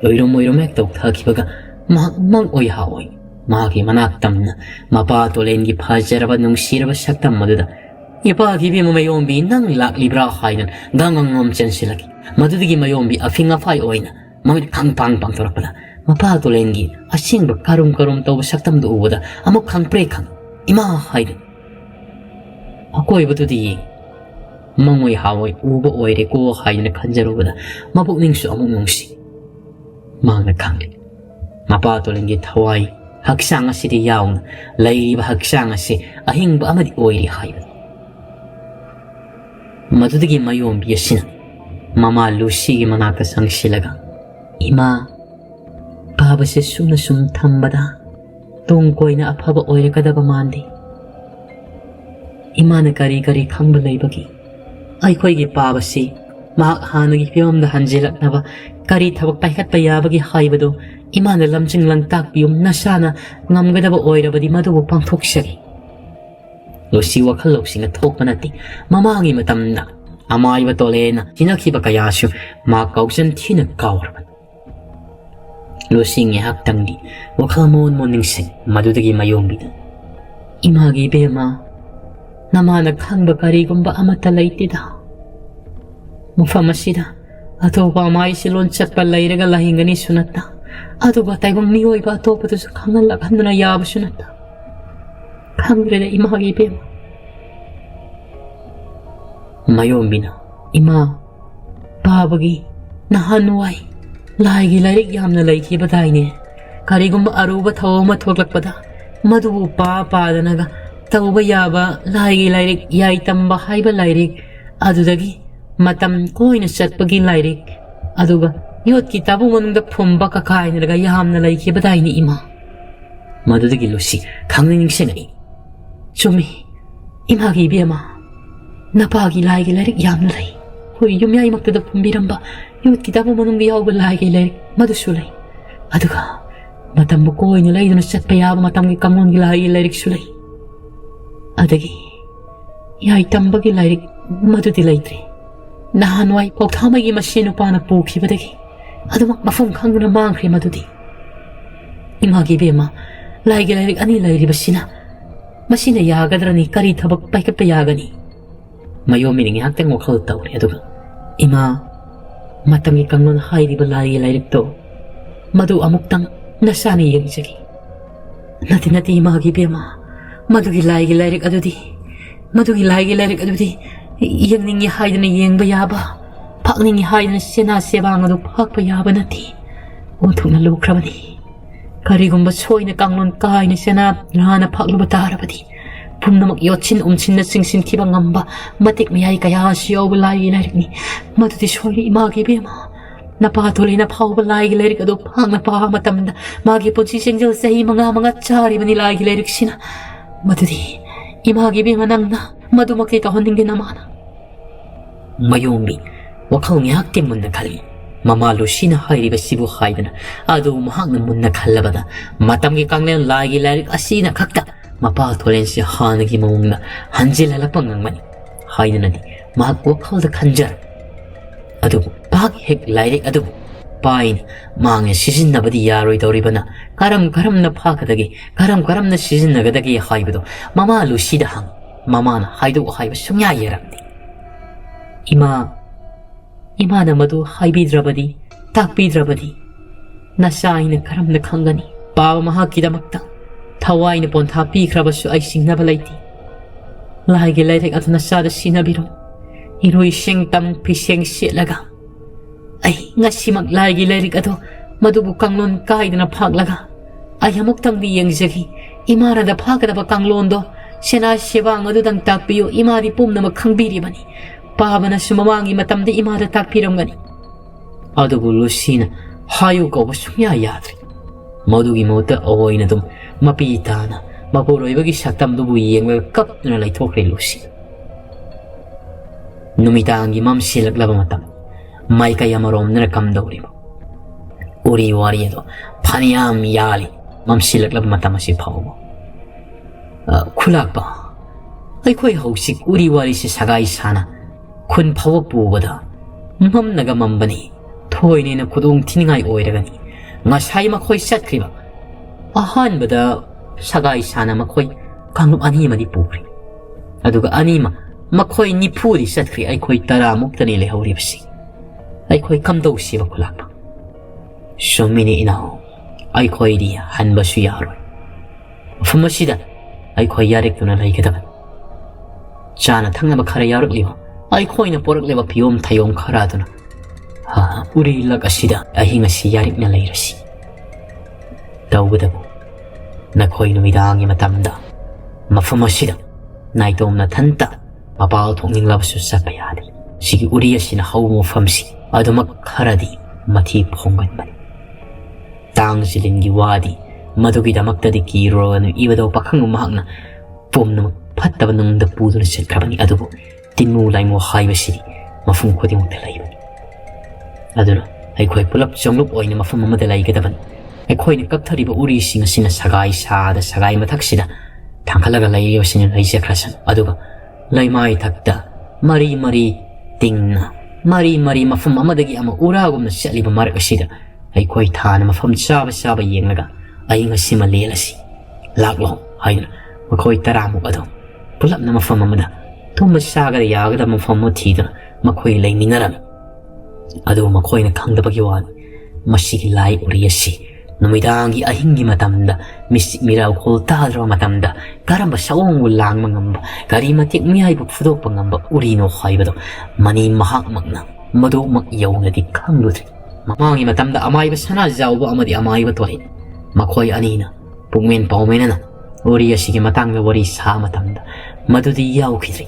ꯑꯣꯏꯔꯨꯝ ꯍꯦꯛ ꯇꯧꯊꯈꯤꯕꯒ ꯃꯍꯥꯛ ꯃꯪ ꯑꯣꯏ ꯃꯥꯒꯤ ꯃꯅꯥꯛ ꯇꯝꯅ ꯃꯄꯥ ꯇꯣꯂꯦꯟꯒꯤ ꯐꯖꯔꯕ ꯅꯨꯡꯁꯤꯔꯕ ꯁꯛꯇꯝ ꯑꯗꯨꯗ "ꯏꯄꯥꯒꯤ ꯏꯕꯦꯝꯃ ꯃꯌꯣꯝꯕꯤ, ꯅꯪ ꯂꯥꯛꯂꯤꯕ꯭ꯔꯥ?" ꯍꯥꯏꯗꯨꯅ ꯒꯪꯒꯪ ꯆꯦꯟꯁꯤꯜꯂꯛꯈꯤ꯫ ꯃꯗꯨꯗꯒꯤ ꯃꯌꯣꯝꯕꯤ ꯑꯐꯤꯡ ꯑꯐꯥꯏ ꯑꯣꯏꯅ ꯃꯃꯤꯠ ꯄꯥꯡꯊꯣꯔꯛꯄꯗ ꯃꯄꯥ ꯇꯣꯂꯦꯟꯒꯤ ꯑꯁꯦꯡꯕ ꯀꯔꯨꯝ ꯇꯧꯕ ꯁꯛꯇꯝꯗꯨ ꯎꯕꯗ ꯑꯃꯨꯛ ꯈꯪꯄ꯭ꯔꯦꯛ ꯈꯪꯏ꯫ "ꯏꯃꯥ" ꯍꯥꯏꯗꯨꯅ ꯑꯀꯣꯏꯕꯗꯨꯗ ꯌꯦꯡꯉꯤ꯫ ꯃꯪꯑꯣꯏ ꯎꯕ ꯑꯣꯏꯔꯦꯀꯣ ꯍꯥꯏꯗꯨꯅ ꯈꯟꯖꯔꯨꯕꯗ ꯃꯄꯨꯛꯅꯤꯡꯁꯨ ꯑꯃꯨꯛ ꯅꯨꯡꯁꯤ꯫ ꯃꯥꯅ ꯈꯪꯂꯦ ꯃꯄꯥ ꯇꯣꯂꯦꯟꯒꯤ ꯊꯋꯥꯏ ꯍꯛꯆꯥꯡ ꯑꯁꯤꯗ ꯌꯥꯎꯅ ꯂꯩꯔꯤꯕ ꯍꯛꯆꯥꯡ ꯑꯁꯤ ꯑꯍꯤꯡꯕ ꯑꯃꯗꯤ ꯑꯣꯏꯔꯤ ꯍꯥꯏꯕꯗꯨ꯫ ꯃꯗꯨꯗꯒꯤ ꯃꯌꯣꯝꯕꯤ ꯑꯁꯤꯅ ꯃꯃꯥ ꯂꯨꯁꯤꯒꯤ ꯃꯅꯥꯛꯇ ꯆꯪꯁꯤꯜꯂꯒ "ꯏꯃꯥ, ꯄꯥꯕꯁꯦ ꯁꯨꯝ ꯊꯝꯕꯗ ꯇꯨꯡ ꯀꯣꯏꯅ ꯑꯐꯕ ꯑꯣꯏꯔꯛꯀꯗꯕ ꯃꯥꯟꯗꯦ꯫ ꯏꯃꯥꯅ ꯀꯔꯤ ꯈꯪꯕ ꯂꯩꯕꯒꯤ ꯑꯩꯈꯣꯏꯒꯤ ꯄꯥꯕꯁꯤ ꯃꯍꯥꯛ ꯍꯥꯟꯅꯒꯤ ꯐꯤꯕꯝꯗ ꯍꯟꯖꯤꯜꯂꯛꯅꯕ ꯀꯔꯤ ꯊꯕꯛ ꯄꯥꯏꯈꯠꯄ ꯌꯥꯕꯒꯦ ꯍꯥꯏꯕꯗꯨ ꯏꯃꯥꯅ ꯂꯝꯖꯤꯡ ꯂꯝꯇꯥꯛꯄꯤꯌꯨ꯫ ꯅꯁꯥꯅ ꯉꯝꯒꯗꯕ ꯑꯣꯏꯔꯕꯗꯤ ꯃꯗꯨꯕꯨ ꯄꯥꯡꯊꯣꯛꯆꯒꯦ" Lucy wakal lopsing at talk manati, Mamangi matam na, Amay batolena, Tinakiba kayasyo, Makausan tina kawarman. Lucy ngi haktangdi, wakal mo ningsing, Madudagi mayombidan. Imagi bema, Namanag hang bakari gumba amatalaytida. Mufamasida, ato pa may silon chat palay regalahin gani sunata. Ato ba tayo bang niyoy ba ato pa to sa kangalak na yaba sunata. Kangre na imagi bema. Mayombi na, ima, babagi, nahanway, lagi larik yam na laiki batay ni. Kari gumba aruba tawo matwaglak pada. Madubu pa naga. Tauba yaba lagi lairik yai tamba haiba lairik adudagi matam koina satpagi lairik aduga yot kitabu manungda phumba ka kaina daga yamna laiki badai ni ima madudagi Lucy khangning sengai chumi ima gi bema napagi lagi lairik yamna lai hoi yumyai maktada phumbiramba yot kitabu manungda yauba lagi lairik madusulai aduga matam koina laiduna satpa yaba matam gi kangon gi lagi lairik sulai Adagi, yai tambagi lairik madudi laitri. Nahanway pagtamagi masino pa na puki badagi. Adumak mafum kang na mangkri madudi. Imagi bema, laigi lairik ani lairi basina. Masina yagadrani kari tabak paikat payagani. Mayo mining haktang wakal tawri aduga. Ima, matangi kang nun hairi ba laigi lairik to. Madu amuktang nasani yung isagi. Nati imagi bema. Madugi lairik adudi. Madugi lairik adudi. Iyang ningi haidana iyang bayaba. Pak ningi haidana sena sebang adu pak bayaba nati. Utuk na lukrabadi. Karigumba soy na kanglon kahay na sena lana pak lubatarabadi. Pumnamak yotsin na singsin kibang ngamba. Matik mayay kaya siyaw lairik ni. Maduti soy imagi bema. Napakatuloy na lagi lairik adu pak napakamatamda. Magi po si sengjal sa mga tsari manilagi lairik sina. Madudi, imagi bima nang na, madumakita ko ning ginamana. Mayombi, wakal ngihaktim mo na kali. Mamalo sina hayri ba sibu haydana, ado umahang na mo na kalabada. Matam kang leon lagi larik asina kakta. Mapatuloy siya hanagi mong na hanjil halapang ng mani. Haydana di, wakal da kanjar. Ado, hek larik ado. Pain, mga sisin na ba di yaroy daw riba na karam na pakadagi, karam na sisin na gadagi hayba do, mamalo sidahang, mama na haydo hayba sumyayaram di. Ima na madu haybi drabadi, takbi drabadi, nasaay na karam na kangani, bawa mahakida magtang, taway na pon tapi krabaso ay sing nabalayti. Lahay gilaytek at nasada sinabiro, iroy siyang tam pisiyang silagang. Ay, nga si maglagi lairik ato, madubukang lon kahit na paglaga. Ay, hamuktang diyang zagi, imara da pagkada pa kang londo, siya na siya ba ang adudang takpiyo, imari pum na magkangbiri ba ni, pahaba na sumamangi matamdi imara takpiram gani. Adugo Lucy na, hayo ka ba sumyayadri. Madugi mo ta awoy na dum, mapita na, mapuroy bagi saktam dubuyeng magkap na laytok kay Lucy. Numita ang imam silaglaba matam. May kaya marom na nakamdaw rin mo. Uri wari ito, paniyam yali, mamsilaglab matama si pao mo. Kulak ba? Ay ko'y hausik uri wari si sagay sana, kun pawag bubada. Mam nagamambani, toy ni na kudong tiningay oira gani. Nga say makoy satri ba? Ahan ba da sagay sana makoy kanglop anima di puri. Aduga anima, makoy ni puri satri ay ko'y taramok tanili hauripsi. Ay ko'y kamdaw siya kulak pa. Sumini inaw, ay ko'y di hanba suyaroy. Fumasida, ay ko'y yarik to na lay kataban. Tiyan at hang na magkara yarik liwa, ay ko'y na porak liwa piyom tayong karado na. Uri lag asida, ay hinga si yarik na lay rasi. Tawad ako, na ko'y numidaang matamda. Mafumasida, na itom na tanta, mapakotong ning labso sa payadi. Sige uriya sinahaw mo famsi. Ado magkaradi mati pongan man. Tang silin giwadi, madugi damakta di kiro ano iwa daw pakang umahang na pum na magpataban ng dapudo na silkaban ni adobo, tinulay mo haywa sili, mafungko di mo talay man. Ado na, ay ko'y pulap siyang lupoy na mafamamadalay kataban, ay ko'y nagkagtari ba uri singa sinasagay sada sagay mataksida, ꯊꯥꯡꯈꯠꯂꯒ ꯂꯩꯔꯤꯕꯁꯤꯅ ꯂꯩꯖꯈ꯭ꯔꯁꯅꯨ ꯑꯗꯨꯒ ꯂꯩꯃꯥꯏ ꯊꯛꯇ ꯃꯔꯤ ꯃꯔꯤ ꯇꯤꯡꯅ ꯃꯔꯤ ꯃꯔꯤ ꯃꯐꯝ ꯑꯃꯗꯒꯤ ꯑꯃ ꯎꯔꯥꯒꯨꯝꯅ ꯆꯠꯂꯤꯕ ꯃꯔꯛ ꯑꯁꯤꯗ ꯑꯩꯈꯣꯏ ꯊꯥꯅ ꯃꯐꯝ ꯆꯥꯕ ꯌꯦꯡꯂꯒ ꯑꯏꯪ ꯑꯁꯤꯃ ꯂꯦꯜꯂꯁꯤ ꯂꯥꯛꯂꯣ ꯍꯥꯏꯗꯨꯅ ꯃꯈꯣꯏ 10ꯃꯨꯛ ꯑꯗꯨ ꯄꯨꯂꯞꯅ ꯃꯐꯝ ꯑꯃꯗ ꯇꯨꯝꯕ ꯆꯥꯒꯗ ꯌꯥꯒꯗꯕ ꯃꯐꯝ ꯑꯃ ꯊꯤꯗꯨꯅ ꯃꯈꯣꯏ ꯂꯩꯃꯤꯟꯅꯔꯝꯃꯤ ꯑꯗꯨꯕꯨ ꯃꯈꯣꯏꯅ ꯈꯪꯗꯕꯒꯤ ꯋꯥꯅꯤ ꯃꯁꯤꯒꯤ ꯂꯥꯏ ꯎꯔꯤ ꯑꯁꯤ ꯅꯨꯃꯤꯗꯥꯡꯒꯤ ꯑꯍꯤꯡꯒꯤ ꯃꯇꯝꯗ ꯃꯤꯆꯤꯛ ꯃꯤꯔꯥꯎꯈꯣꯜ ꯇꯥꯗ꯭ꯔꯕ ꯃꯇꯝꯗ ꯀꯔꯝꯕ ꯁꯑꯣꯡꯕꯨ ꯂꯥꯡꯕ ꯉꯝꯕ ꯀꯔꯤ ꯃꯇꯤꯛ ꯃꯤꯌꯥꯏꯕꯨ ꯐꯨꯗꯣꯛꯄ ꯉꯝꯕ ꯎꯔꯤꯅꯣ ꯍꯥꯏꯕꯗꯣ ꯃꯅꯤ ꯃꯍꯥꯛꯃꯛꯅ ꯃꯗꯨꯃꯛ ꯌꯧꯅꯗꯤ ꯈꯪꯂꯨꯗ꯭ꯔꯤ ꯃꯃꯥꯡꯒꯤ ꯃꯇꯝꯗ ꯑꯃꯥꯏꯕ ꯁꯅꯥꯖꯥꯎꯕ ꯑꯃꯗꯤ ꯑꯃꯥꯏꯕ ꯊꯣꯛꯏ ꯃꯈꯣꯏ ꯑꯅꯤꯅ ꯄꯨꯛꯃꯦꯟ ꯄꯥꯎꯃꯦꯟꯅꯅ ꯎꯔꯤ ꯑꯁꯤꯒꯤ ꯃꯇꯥꯡꯗ ꯋꯥꯔꯤ ꯁꯥ ꯃꯇꯝꯗ ꯃꯗꯨꯗꯤ ꯌꯥꯎꯈꯤꯗ꯭ꯔꯤ